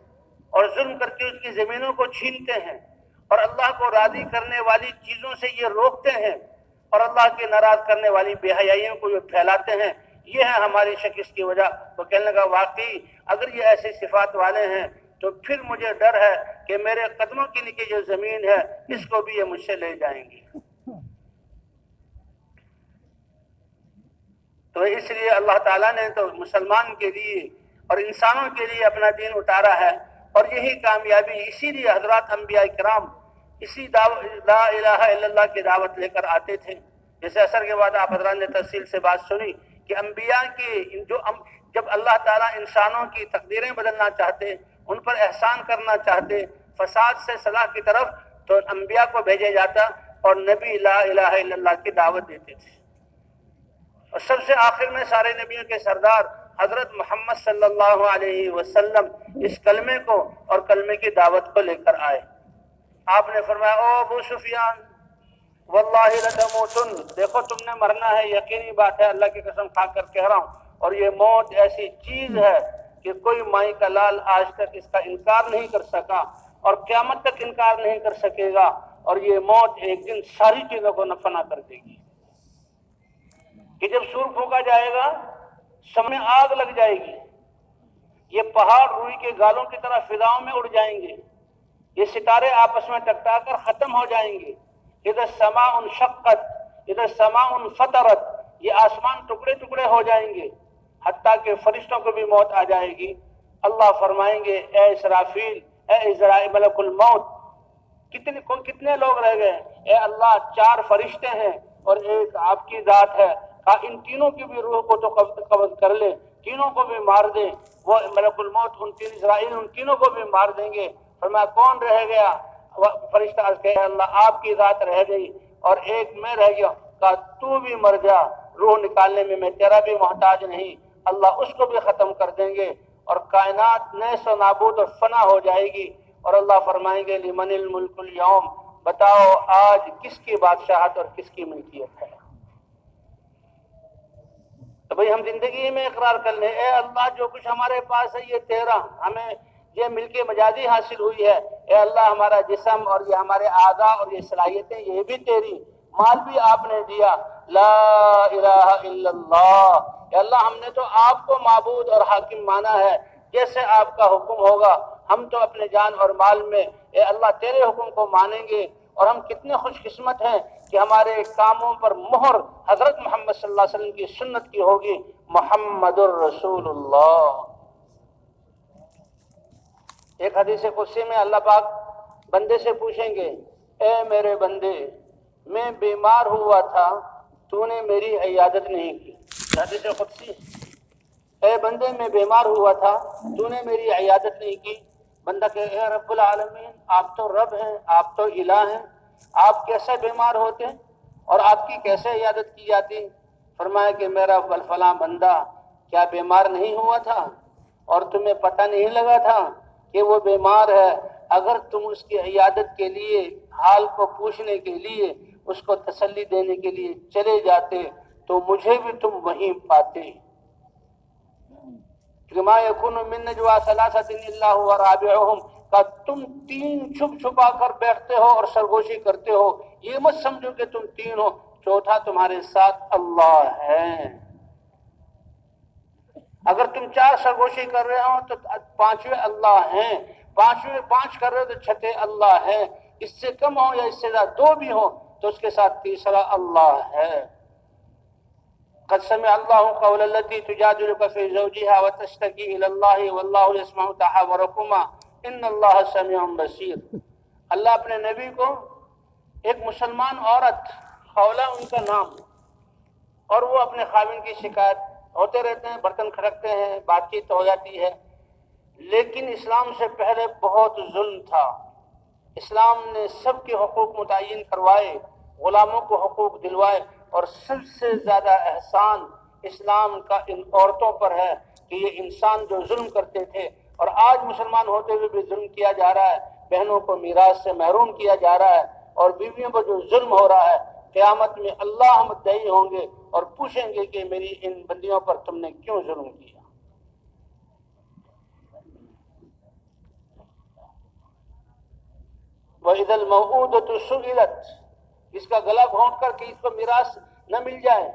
اور ظلم کر کے اس کی زمینوں کو چھینتے ہیں، اور اللہ کو راضی کرنے والی چیزوں سے یہ روکتے ہیں، اور اللہ کے ناراض کرنے والی بے حیائیوں کو یہ پھیلاتے ہیں۔ یہ ہے ہماری شکست کی وجہ۔ تو کہنے لگا واقعی اگر یہ ایسی صفات والے ہیں تو پھر مجھے ڈر ہے کہ میرے قدموں کے نیچے جو زمین ہے اس کو بھی یہ مجھ سے لے جائیں گے۔ تو اس لیے اللہ تعالیٰ نے تو مسلمان کے لیے اور انسانوں کے لیے اپنا دین اتارا ہے، اور یہی کامیابی، اسی لیے حضرات انبیاء کرام اسی لا الہ الا اللہ کی دعوت لے کر آتے تھے۔ جیسے عصر کے بعد آپ حضرات نے تفصیل سے بات سنی کہ انبیاء کی جب اللہ تعالیٰ انسانوں کی تقدیریں بدلنا چاہتے، ان پر احسان کرنا چاہتے، فساد سے صلاح کی طرف، تو انبیاء کو بھیجا جاتا اور نبی لا الہ الا اللہ کی دعوت دیتے تھے۔ اور سب سے آخر میں سارے نبیوں کے سردار حضرت محمد صلی اللہ علیہ وسلم اس کلمے کو اور کلمے کی دعوت کو لے کر آئے۔ آپ نے فرمایا او ابو سفیان واللہ لتموتن، دیکھو تم نے مرنا ہے، یقینی بات ہے، اللہ کی قسم کھا کر کہہ رہا ہوں، اور یہ موت ایسی چیز ہے کہ کوئی مائی کا لال آج تک اس کا انکار نہیں کر سکا اور قیامت تک انکار نہیں کر سکے گا، اور یہ موت ایک دن ساری چیزوں کو فنا کر دے گی کہ جب سور پھونکا جائے گا سب میں آگ لگ جائے گی، یہ پہاڑ روئی کے گالوں کی طرح فضاؤں میں اڑ جائیں گے، یہ ستارے آپس میں ٹکرا کر ختم ہو جائیں گے، اذا السماء انشقت اذا السماء انفطرت، یہ آسمان ٹکڑے ٹکڑے ہو جائیں گے، حتیٰ کہ فرشتوں کو بھی موت آ جائے گی۔ اللہ فرمائیں گے اے اسرافیل، اے عزرائیل ملک الموت، کتنے لوگ رہ گئے؟ اے اللہ 4 فرشتے ہیں اور ایک آپ کی ذات ہے، ان تینوں کی بھی روح کو تو قبض کر لے، تینوں کو بھی مار دے۔ وہ ملک الموت ان 3 اسرائیل ان تینوں کو بھی مار دیں گے۔ فرمایا کون رہ گیا؟ فرشتہ عرض کہ اللہ آپ کی ذات رہ گئی اور ایک میں رہ گیا۔ کہا تو بھی مر جا، روح نکالنے میں تیرا بھی محتاج نہیں۔ اللہ اس کو بھی ختم کر دیں گے اور کائنات نیست و نابود اور فنا ہو جائے گی، اور اللہ فرمائیں گے لمن الملک اليوم، بتاؤ آج کس کی بادشاہت اور کس کی ملکیت ہے؟ تو بھئی ہم زندگی میں اقرار کر لیں اے اللہ جو کچھ ہمارے پاس ہے یہ تیرا، ہمیں یہ ملک مجازی حاصل ہوئی ہے، اے اللہ ہمارا جسم اور یہ ہمارے اعضاء اور یہ صلاحیتیں یہ بھی تیری، مال بھی آپ نے دیا، لا الہ الا اللہ، اے اللہ ہم نے تو آپ کو معبود اور حاکم مانا ہے، جیسے آپ کا حکم ہوگا ہم تو اپنے جان اور مال میں اے اللہ تیرے حکم کو مانیں گے۔ اور ہم کتنے خوش قسمت ہیں کہ ہمارے کاموں پر مہر حضرت محمد صلی اللہ علیہ وسلم کی سنت کی ہوگی، محمد الرسول اللہ۔ ایک حدیث قدسی میں اللہ پاک بندے سے پوچھیں گے اے میرے بندے میں بیمار ہوا تھا تو نے میری عیادت نہیں کی، حدیث قدسی، اے بندے میں بیمار ہوا تھا تو نے میری عیادت نہیں کی۔ بندہ کہ اے رب العالمین آپ تو رب ہیں، آپ تو الہ ہیں، آپ کیسے بیمار ہوتے اور آپ کی کیسے عیادت کی جاتی؟ فرمایا کہ میرا فلاں بندہ کیا بیمار نہیں ہوا تھا اور تمہیں پتہ نہیں لگا تھا کہ وہ بیمار ہے؟ اگر تم اس کی عیادت کے لیے، حال کو پوچھنے کے لیے، اس کو تسلی دینے کے لیے چلے جاتے تو مجھے بھی تم وہیں پاتے۔ ما یکون من نجوا ثلاثۃ الا هو رابعهم، کہ تم 3 چھپ چھپا کر بیٹھتے ہو اور سرگوشی کرتے ہو، یہ مت سمجھو کہ تم 3 ہو، چوتھا تمہارے ساتھ اللہ ہے۔ اگر تم 4 سرگوشی کر رہے ہو تو 5ویں اللہ ہیں، 5 کر رہے ہو تو 6 اللہ ہیں، اس سے کم ہو یا اس سے زیادہ 2 بھی ہو تو اس کے ساتھ تیسرا اللہ ہے۔ قد سمع اللہ قول التي تجادلك في زوجها وتشتكي الى الله والله يسمع تحاوركما ان اللہ سمیع بصیر۔ اللہ اپنے نبی کو ایک مسلمان عورت، خولہ ان کا نام، اور وہ اپنے خاوند کی شکایت ہوتے رہتے ہیں، برتن کھڑکتے ہیں، بات چیت ہو جاتی ہے، لیکن اسلام سے پہلے بہت ظلم تھا۔ اسلام نے سب کے حقوق متعین کروائے، غلاموں کو حقوق دلوائے، اور سب سے زیادہ احسان اسلام کا ان عورتوں پر ہے کہ یہ انسان جو ظلم کرتے تھے، اور آج مسلمان ہوتے ہوئے بھی ظلم کیا جا رہا ہے، بہنوں کو میراث سے محروم کیا جا رہا ہے، اور بیویوں پر جو ظلم ہو رہا ہے، قیامت میں اللہ مدعی ہوں گے اور پوچھیں گے کہ میری ان بندیوں پر تم نے کیوں ظلم کیا۔ وَإِذَا الْمَوْءُودَةُ سُئِلَتْ، اس کا گلا گھونٹ کر کے اس کو میراث نہ مل جائے،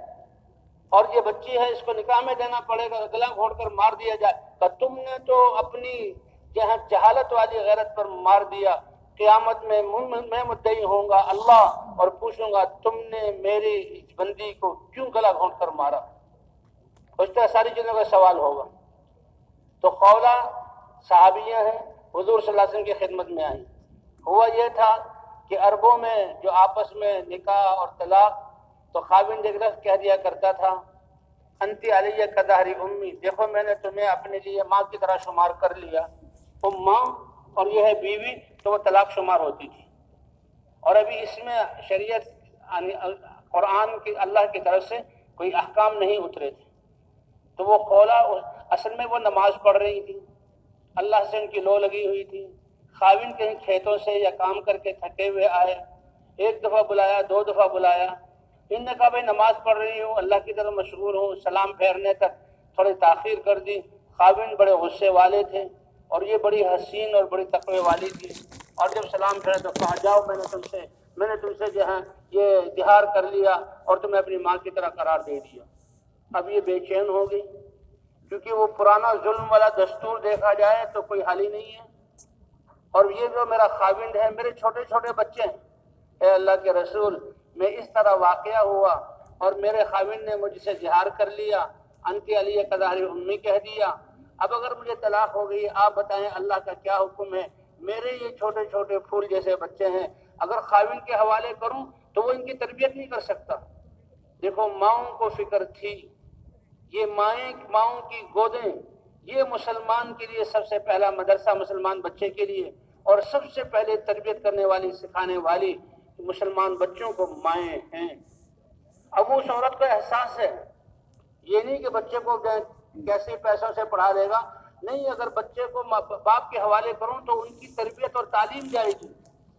اور یہ بچی ہے اس کو نکاح میں دینا پڑے گا، گلا گھونٹ کر مار دیا جائے، کہ تم نے تو اپنی جہالت والی غیرت پر مار دیا، قیامت میں میں مدعی ہوں گا اللہ اور پوچھوں گا تم نے میری بندی کو کیوں گلا گھونٹ کر مارا۔ اس طرح ساری چیزوں کا سوال ہوگا۔ تو خولہ صحابیہ ہیں، حضور صلی اللہ علیہ وسلم کی خدمت میں آئی۔ ہوا یہ تھا کہ عربوں میں جو آپس میں نکاح اور طلاق، تو خاوند ایک لفظ کہہ دیا کرتا تھا، انتی علیہ کظہر امی، دیکھو میں نے تمہیں اپنے لیے ماں کی طرح شمار کر لیا، تم ماں اور یہ ہے بیوی، تو وہ طلاق شمار ہوتی تھی۔ اور ابھی اس میں شریعت قرآن کی اللہ کی طرف سے کوئی احکام نہیں اترے تھے، تو وہ خولہ اصل میں وہ نماز پڑھ رہی تھی، اللہ سے ان کی لو لگی ہوئی تھی، خاوند کہیں کھیتوں سے یا کام کر کے تھکے ہوئے آئے، ایک دفعہ بلایا، دو دفعہ بلایا، ان نے کہا بھائی نماز پڑھ رہی ہوں، اللہ کی طرف مشغول ہوں، سلام پھیرنے تک تھوڑی تاخیر کر دی۔ خاوند بڑے غصے والے تھے اور یہ بڑی حسین اور بڑی تقوی والی تھی، اور جب سلام پھیرا تو کہا جاؤ میں نے تم سے جو ہے یہ اظہار کر لیا اور تمہیں اپنی ماں کی طرح قرار دے دیا۔ اب یہ بے چین ہو گئی، کیونکہ وہ پرانا ظلم والا دستور دیکھا جائے تو کوئی حل ہی نہیں ہے، اور یہ جو میرا خاوند ہے، میرے چھوٹے چھوٹے بچے ہیں، اے اللہ کے رسول میں اس طرح واقعہ ہوا اور میرے خاوند نے مجھ سے اظہار کر لیا، انتی علیہ کظہر امی کہہ دیا، اب اگر مجھے طلاق ہو گئی، آپ بتائیں اللہ کا کیا حکم ہے؟ میرے یہ چھوٹے چھوٹے پھول جیسے بچے ہیں، اگر خاوند کے حوالے کروں تو وہ ان کی تربیت نہیں کر سکتا۔ دیکھو ماؤں کو فکر تھی، یہ ماؤں کی گودیں، یہ مسلمان کے لیے سب سے پہلا مدرسہ مسلمان بچے کے لیے، اور سب سے پہلے تربیت کرنے والی، سکھانے والی مسلمان بچوں کو مائیں ہیں۔ اب اس عورت کو احساس ہے، یہ نہیں کہ بچے کو کیسے پیسوں سے پڑھا لے گا، نہیں، اگر بچے کو باپ کے حوالے کروں تو ان کی تربیت اور تعلیم جائے گی،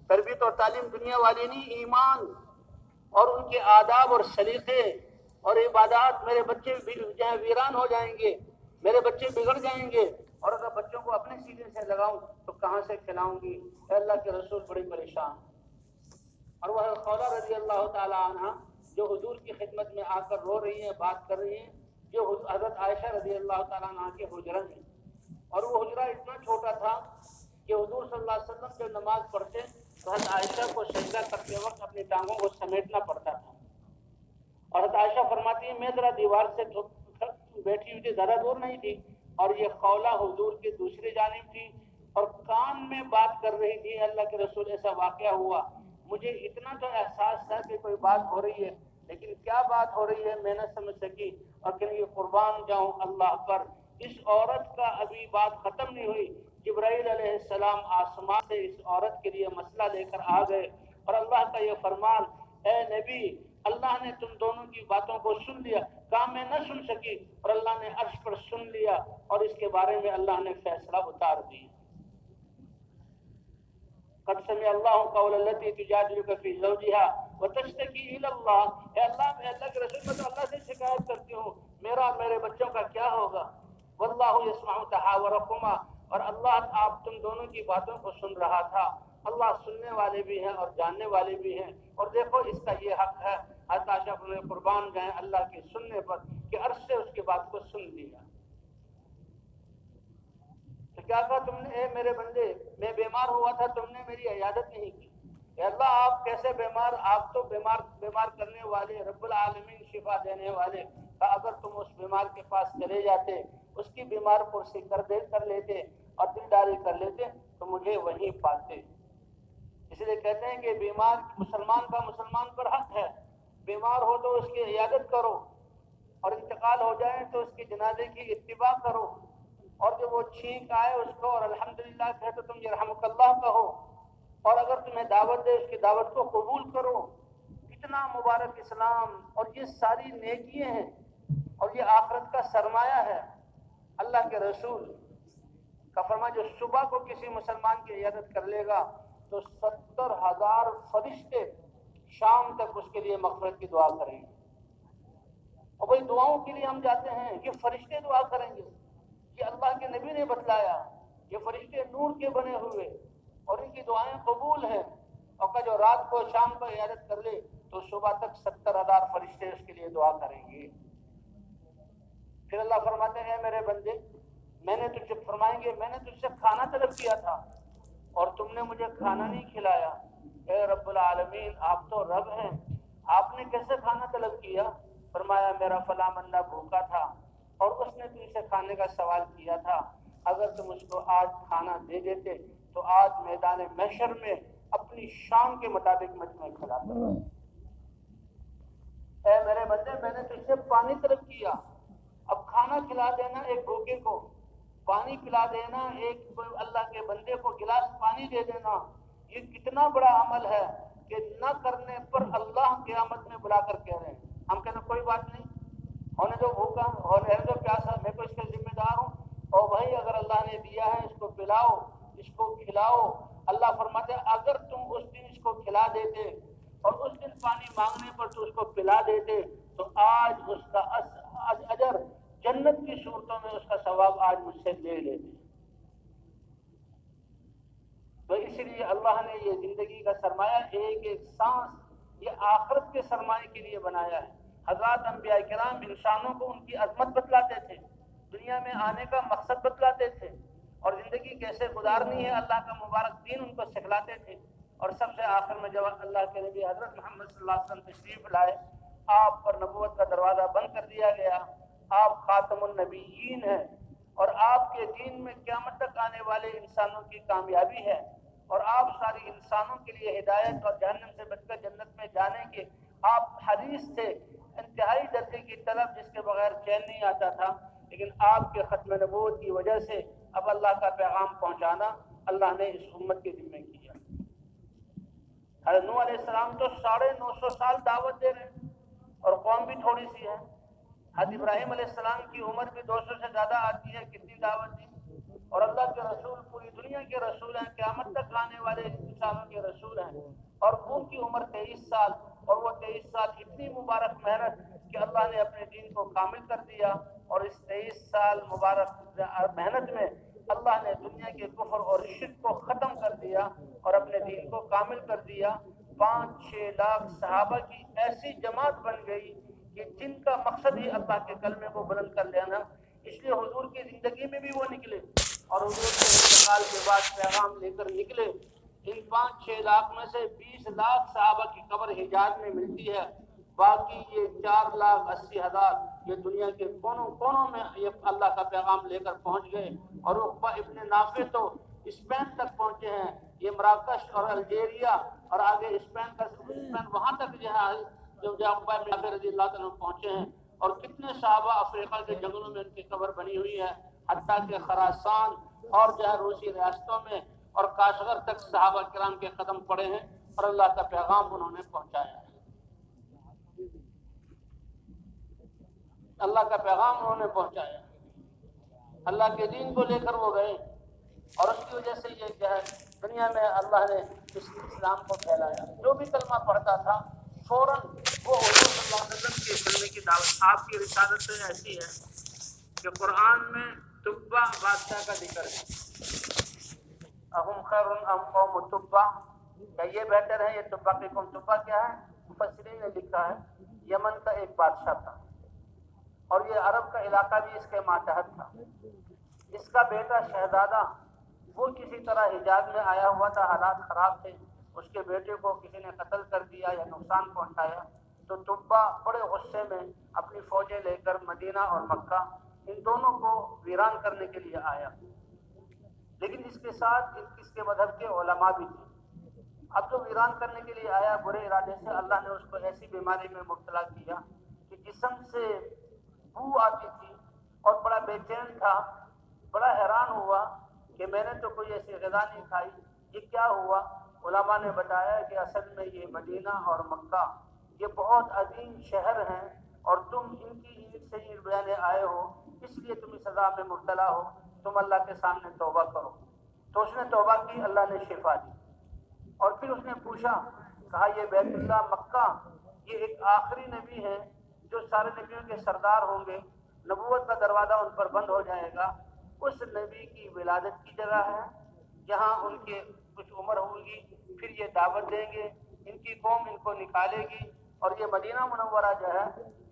تربیت اور تعلیم دنیا والی نہیں، ایمان اور ان کے آداب اور سلیقے اور عبادات، میرے بچے ویران ہو جائیں گے، میرے بچے بگڑ جائیں گے، اور اگر بچوں کو اپنے سینے سے لگاؤں تو کہاں سے کھلاؤں گی؟ اے اللہ کے رسول بڑی پریشان۔ اور وہ خولہ رضی اللہ تعالی عنہ جو حضور کی خدمت میں آ کر رو رہی ہیں، بات کر رہی ہیں، جو حضرت عائشہ رضی اللہ تعالیٰ عنہ کے حجرہ ہیں، اور وہ حجرہ اتنا چھوٹا تھا کہ حضور صلی اللہ علیہ وسلم جب نماز پڑھتے تو حضرت عائشہ کو سجدہ کرتے وقت اپنی ٹانگوں کو سمیٹنا پڑتا تھا، اور حضرت عائشہ فرماتی ہے میں ذرا دیوار سے بیٹھی ہوئی تھی، زیادہ دور نہیں تھی، اور یہ خولہ حضور کی دوسری جانب تھی اور کان میں بات کر رہی تھی، اللہ کے رسول ایسا واقعہ ہوا، مجھے اتنا تو احساس تھا کہ کوئی بات ہو رہی ہے، لیکن کیا بات ہو رہی ہے میں نہ سمجھ سکی، اور کہ یہ قربان جاؤں اللہ پر، اس عورت کا ابھی بات ختم نہیں ہوئی، جبرائیل علیہ السلام آسمان سے اس عورت کے لیے مسئلہ لے کر آ گئے، اور اللہ کا یہ فرمان، اے نبی اللہ نے تم دونوں کی باتوں کو سن لیا، کہا میں نہ سن سکی، اور اللہ نے عرش پر سن لیا، اور اس کے بارے میں اللہ نے فیصلہ اتار دیا۔ قد سمع اللہ قول التي تجادلك في زوجها وتشتكي الى اللہ، اے اللہ کے رسول میں تو اللہ سے شکایت کرتی ہوں، میرے بچوں کا کیا ہوگا؟ واللہ يسمع تحاوركما، اور اللہ آپ تم دونوں کی باتوں کو سن رہا تھا، اللہ سننے والے بھی ہیں اور جاننے والے بھی ہیں، اور دیکھو اس کا یہ حق ہے، حضرت عائشہ نے قربان گئے اللہ کے سننے پر کہ عرش سے اس کی بات کو سن لیا۔ تو کیا کہا تم نے، اے میرے بندے میں بیمار ہوا تھا تم نے میری عیادت نہیں کی، کہ اللہ آپ کیسے بیمار، آپ تو بیمار کرنے والے، رب العالمین شفا دینے والے، اگر تم اس بیمار کے پاس چلے جاتے، اس کی بیمار پرسی کر لیتے اور دلداری کر لیتے تو مجھے وہیں پاتے۔ اس لیے کہتے ہیں کہ بیمار مسلمان کا مسلمان پر حق ہے، بیمار ہو تو اس کی عیادت کرو، اور انتقال ہو جائے تو اس کی جنازے کی اتباع کرو، اور جب وہ چھینک آئے اس کو اور الحمدللہ کہے تو تم یرحمک اللہ کہو، اور اگر تمہیں دعوت دے اس کی دعوت کو قبول کرو۔ کتنا مبارک اسلام، اور یہ ساری نیکیاں ہیں اور یہ آخرت کا سرمایہ ہے۔ اللہ کے رسول کا فرمان جو صبح کو کسی مسلمان کی عیادت کر لے گا تو 70,000 فرشتے شام تک اس کے لیے مغفرت کی دعا کریں گے۔ اور وہی دعاؤں کے لیے ہم جاتے ہیں، یہ فرشتے دعا کریں گے، یہ اللہ کے نبی نے بتلایا، یہ فرشتے نور کے بنے ہوئے اور ان کی دعائیں قبول ہیں، اور جو رات کو شام کو عیادت کر لے تو صبح تک 70,000 فرشتے اس کے لیے دعا کریں گے۔ پھر اللہ فرماتے ہیں میرے بندے، میں نے تجھ سے فرمائیں گے میں نے تجھ سے کھانا طلب کیا تھا اور تم نے مجھے کھانا نہیں کھلایا۔ اے رب العالمین آپ تو رب ہیں، آپ نے کیسے کھانا طلب کیا؟ فرمایا میرا فلاں بندہ بھوکا تھا اور اس نے تم سے کھانے کا سوال کیا تھا، اگر تم اس کو آج کھانا دے دیتے تو آج میدان محشر میں اپنی شان کے مطابق میں تمہیں کھلاتا۔ اے میرے بندے میں نے تجھ سے پانی طلب کیا، اب کھانا کھلا دینا ایک بھوکے کو، پانی پلا دینا ایک اللہ کے بندے کو گلاس پانی دے دینا، یہ کتنا بڑا عمل ہے کہ نہ کرنے پر اللہ قیامت میں بلا کر کہہ رہے ہیں۔ ہم کہتے ہیں کوئی بات نہیں، ہونے جو بھوکا ہونے جو پیاسا، میں تو اس کے ذمہ دار ہوں، اور وہی اگر اللہ نے دیا ہے اس کو پلاؤ اس کو کھلاؤ۔ اللہ فرماتے ہیں اگر تم اس دن اس کو کھلا دیتے اور اس دن پانی مانگنے پر تو اس کو پلا دیتے تو آج اس کا اجر جنت کی صورتوں میں اس کا ثواب آج مجھ سے لے لیتے۔ تو اس لیے اللہ نے یہ زندگی کا سرمایہ ایک ایک سانس یہ آخرت کے سرمایہ کے لیے بنایا ہے۔ حضرات انبیاء کرام انسانوں کو ان کی عظمت بتلاتے تھے، دنیا میں آنے کا مقصد بتلاتے تھے، اور زندگی کیسے گزارنی ہے اللہ کا مبارک دین ان کو سکھلاتے تھے۔ اور سب سے آخر میں جب اللہ کے نبی حضرت محمد صلی اللہ علیہ وسلم تشریف لائے، آپ پر نبوت کا دروازہ بند کر دیا گیا، آپ خاتم النبیین ہیں، اور آپ کے دین میں قیامت تک آنے والے انسانوں کی کامیابی ہے، اور آپ ساری انسانوں کے لیے ہدایت اور جہنم سے بچ کر جنت میں جانے کے آپ حریص تھے، انتہائی درجے کی طلب جس کے بغیر چین نہیں آتا تھا، لیکن آپ کے ختم نبوت کی وجہ سے اب اللہ کا پیغام پہنچانا اللہ نے اس امت کے ذمہ کیا۔ حضرت نوح علیہ السلام تو 950 سال دعوت دے رہے ہیں اور قوم بھی تھوڑی سی ہے۔ حضرت ابراہیم علیہ السلام کی عمر بھی 200 سے زیادہ آتی ہے، کتنی دعوت دی، اور اللہ کے رسول پوری دنیا کے رسول ہیں، قیامت تک آنے والے انسانوں کے رسول ہیں، اور ان کی عمر 23 سال، اور وہ 23 سال اتنی مبارک محنت کہ اللہ نے اپنے دین کو کامل کر دیا، اور اس 23 سال مبارک محنت میں اللہ نے دنیا کے کفر اور شرک کو ختم کر دیا اور اپنے دین کو کامل کر دیا۔ 5-6 لاکھ صحابہ کی ایسی جماعت بن گئی کہ جن کا مقصد ہی اللہ کے کلمے کو بلند کر لینا، اس لیے حضور کی زندگی میں بھی وہ نکلے اور حضور کے انتقال کے بعد پیغام لے کر نکلے۔ ان 5-6 لاکھ میں سے 20 لاکھ صحابہ کی قبر حجاز میں ملتی ہے، باقی یہ 4,80,000 یہ دنیا کے کونوں کونوں میں یہ اللہ کا پیغام لے کر پہنچ گئے، اور عقبہ ابن نافع تو اسپین تک پہنچے ہیں، یہ مراکش اور الجیریا اور آگے اسپین وہاں تک جو ہے جو عقبہ ابن نافع رضی اللہ عنہ پہنچے ہیں، اور کتنے صحابہ افریقہ کے جنگلوں میں ان کی قبر بنی ہوئی ہے، حتیٰ کہ خراسان اور جو ہے روسی ریاستوں میں اور کاشغر تک صحابہ کرام کے قدم پڑے ہیں، اور اللہ کا پیغام انہوں نے پہنچایا ہے۔ اللہ کا پیغام انہوں نے پہنچایا، اللہ کے دین کو لے کر وہ گئے، اور اس کی وجہ سے یہ جو ہے دنیا میں اللہ نے اس اسلام کو پھیلایا۔ جو بھی کلمہ پڑھتا تھا فوراً وہ حضور صلی اللہ علیہ وسلم کے کلمے کی دعوت۔ آپ کی رسالت تو ایسی ہے کہ قرآن میں تبع بادشاہ کا ذکر ہے، اہم خیر ام قوم تبع، کیا یہ بہتر ہے یہ تبع کی قوم؟ تبع کیا ہے؟ مفسرین نے لکھا ہے یمن کا ایک بادشاہ تھا، اور یہ عرب کا علاقہ بھی اس کے ماتحت تھا۔ اس کا بیٹا شہزادہ وہ کسی طرح حجاز میں آیا ہوا تھا، حالات خراب تھے، اس کے بیٹے کو کسی نے قتل کر دیا یا نقصان پہنچایا، تو تبا بڑے غصے میں اپنی فوجیں لے کر مدینہ اور مکہ ان دونوں کو ویران کرنے کے لیے آیا۔ لیکن اس کے ساتھ اس کے مذہب کے علماء بھی تھے۔ اب جو ویران کرنے کے لیے آیا برے ارادے سے، اللہ نے اس کو ایسی بیماری میں مبتلا کیا کہ جسم سے بو آتی تھی اور بڑا بے چین تھا، بڑا حیران ہوا کہ میں نے تو کوئی ایسی غذا نہیں کھائی، یہ کیا ہوا؟ علماء نے بتایا کہ اصل میں یہ مدینہ اور مکہ یہ بہت عظیم شہر ہیں اور تم ان کی اینٹ سے اینٹ بجانے آئے ہو، اس لیے تم اس عذاب میں مبتلا ہو، تم اللہ کے سامنے توبہ کرو۔ تو اس نے توبہ کی، اللہ نے شفا دی۔ اور پھر اس نے پوچھا، کہا یہ بیت اللہ مکہ یہ ایک آخری نبی ہے جو سارے نبیوں کے سردار ہوں گے، نبوت کا دروازہ ان پر بند ہو جائے گا، اس نبی کی ولادت کی جگہ ہے، یہاں ان کے کچھ عمر ہوگی، پھر یہ دعوت دیں گے، ان کی قوم ان کو نکالے گی، اور یہ مدینہ منورہ جو ہے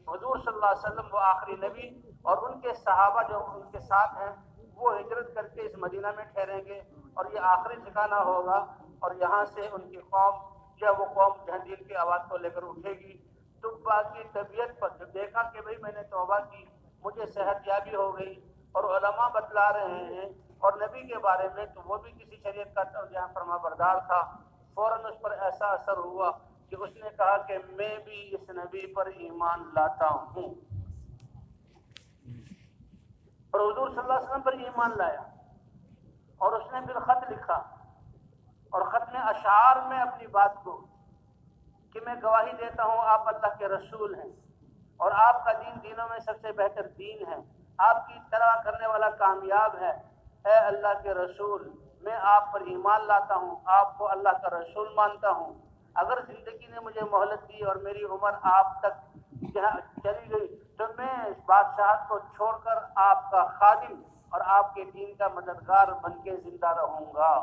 حضور صلی اللہ علیہ وسلم وہ آخری نبی اور ان کے صحابہ جو ان کے ساتھ ہیں وہ ہجرت کر کے اس مدینہ میں ٹھہریں گے، اور یہ آخری ٹھکانہ ہوگا، اور یہاں سے ان کی قوم جو وہ قوم جہنگیر کی آواز کو لے کر اٹھے گی۔ تو باقی طبیعت پر جب دیکھا کہ بھئی میں نے توبہ کی، مجھے صحت یابی ہو گئی، اور علماء بتلا رہے ہیں اور نبی کے بارے میں، تو وہ بھی کسی شریعت کا جہاں فرما بردار تھا، فوراً اس پر ایسا اثر ہوا کہ اس نے کہا کہ میں بھی اس نبی پر ایمان لاتا ہوں، اور حضور صلی اللہ علیہ وسلم پر ایمان لایا۔ اور اس نے پھر خط لکھا، اور خط میں اشعار میں اپنی بات کو کہ میں گواہی دیتا ہوں آپ اللہ کے رسول ہیں، اور آپ کا دین دینوں میں سب سے بہتر دین ہے، آپ کی اتباع کرنے والا کامیاب ہے، اے اللہ کے رسول میں آپ پر ایمان لاتا ہوں، آپ کو اللہ کا رسول مانتا ہوں، اگر زندگی نے مجھے مہلت دی اور میری عمر آپ تک چلی گئی تو میں اس بادشاہت کو چھوڑ کر آپ کا خادم اور آپ کے دین کا مددگار بن کے زندہ رہوں گا،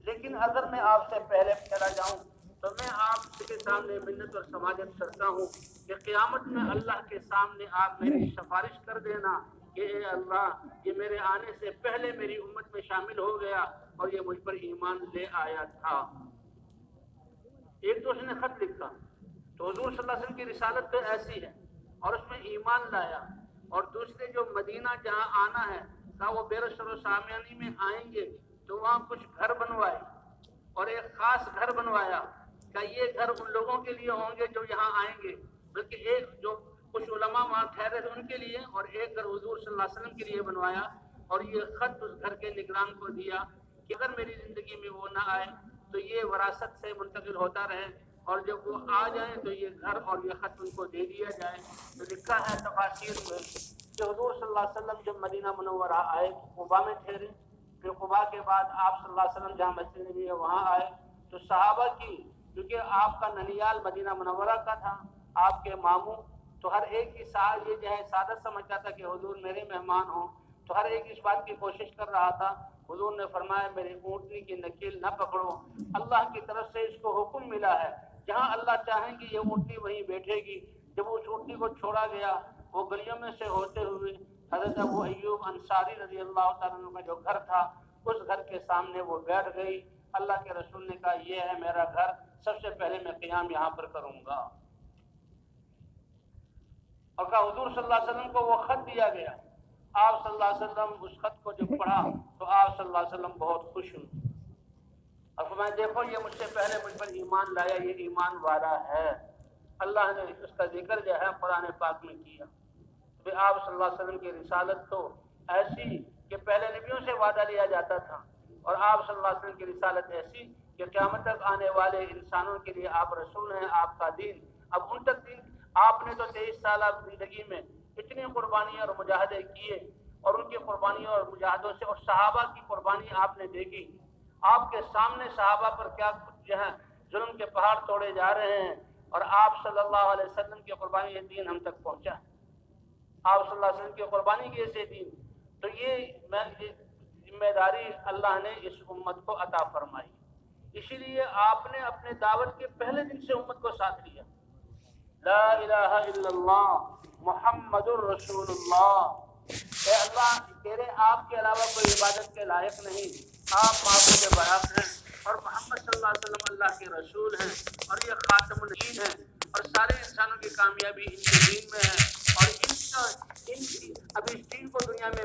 لیکن اگر میں آپ سے پہلے چلا جاؤں تو میں آپ کے سامنے منت اور سماجت کرتا ہوں کہ قیامت میں اللہ کے سامنے آپ میری سفارش کر دینا کہ اے اللہ یہ میرے آنے سے پہلے میری امت میں شامل ہو گیا اور یہ مجھ پر ایمان لے آیا تھا۔ ایک تو اس نے خط لکھا، تو حضور صلی اللہ علیہ وسلم کی رسالت تو ایسی ہے اور اس میں ایمان لایا، اور دوسرے جو مدینہ جہاں آنا ہے کہا وہ بیر سر و سامیانی میں آئیں گے تو وہاں کچھ گھر بنوائے، اور ایک خاص گھر بنوایا کہ یہ گھر ان لوگوں کے لیے ہوں گے جو یہاں آئیں گے، بلکہ ایک جو کچھ علماء وہاں ٹھہرے تھے ان کے لیے، اور ایک گھر حضور صلی اللہ علیہ وسلم کے لیے بنوایا، اور یہ خط اس گھر کے نگران کو دیا کہ اگر میری زندگی میں وہ نہ آئے تو یہ وراثت سے منتقل ہوتا رہے، اور جب وہ آ جائیں تو یہ گھر اور یہ خط ان کو دے دیا جائے۔ تو لکھا ہے تفاسیر میں کہ حضور صلی اللہ علیہ وسلم جب مدینہ منورہ آئے قباء میں ٹھہرے، پھر قباء کے بعد آپ صلی اللہ علیہ وسلم جہاں مسجد نبی ہے وہاں آئے، تو صحابہ کی کیونکہ آپ کا ننیال مدینہ منورہ کا تھا، آپ کے ماموں، تو ہر ایک کی سال یہ جو ہے سعادت سمجھتا تھا کہ حضور میرے مہمان ہوں، تو ہر ایک اس بات کی کوشش کر رہا تھا۔ حضور نے فرمایا میرے اونٹنی کی نکیل نہ پکڑو، اللہ کی طرف سے اس کو حکم ملا ہے، جہاں اللہ چاہیں گے یہ اونٹنی وہیں بیٹھے گی۔ جب اس اونٹنی کو چھوڑا گیا، وہ گلیوں میں سے ہوتے ہوئے حضرت ابو ایوب انصاری رضی اللہ تعالیٰ عنہ کا جو گھر تھا اس گھر کے سامنے وہ بیٹھ گئی۔ اللہ کے رسول نے کہا یہ ہے میرا گھر، سب سے پہلے میں قیام یہاں پر کروں گا، اور کہا حضور صلی اللہ علیہ وسلم کو وہ خط دیا گیا۔ آپ صلی اللہ علیہ وسلم اس خط کو جب پڑھا تو آپ صلی اللہ علیہ وسلم بہت خوش ہوئے، اور فرمایا دیکھو یہ مجھ سے پہلے مجھ پر ایمان لایا، یہ ایمان والا ہے۔ اللہ نے اس کا ذکر جو ہے قرآن پاک میں کیا۔ پھر آپ صلی اللہ علیہ وسلم کی رسالت تو ایسی کہ پہلے نبیوں سے وعدہ لیا جاتا تھا، اور آپ صلی اللہ علیہ وسلم کی رسالت ایسی کہ قیامت تک آنے والے انسانوں کے لیے آپ رسول ہیں، آپ کا دین اب ان تک دین۔ آپ نے تو 23 سالہ زندگی میں اتنی قربانیاں اور مجاہدے کیے، اور ان کی قربانیوں اور مجاہدوں سے اور صحابہ کی قربانی آپ نے دیکھی، آپ کے سامنے صحابہ پر کیا جو ہے ظلم کے پہاڑ توڑے جا رہے ہیں، اور آپ صلی اللہ علیہ وسلم کی قربانی یہ دین ہم تک پہنچا، آپ صلی اللہ علیہ وسلم کی قربانی کی ایسے دین۔ تو یہ ذمہ داری اللہ نے اس امت کو عطا فرمائی، اسی لیے آپ نے اپنے دعوت کے پہلے دن سے امت کو ساتھ لیا۔ لا الہ الا اللہ محمد الرسول اللہ، اے اللہ تیرے آپ کے علاوہ کوئی عبادت کے لائق نہیں، آپ معبود برحق ہیں، اور محمد صلی اللہ علیہ وسلم اللہ کے رسول ہیں اور یہ خاتم النبیین ہیں اور سارے انسانوں کی کامیابی ان کے دین میں ہے اور اب اس دین کو دنیا میں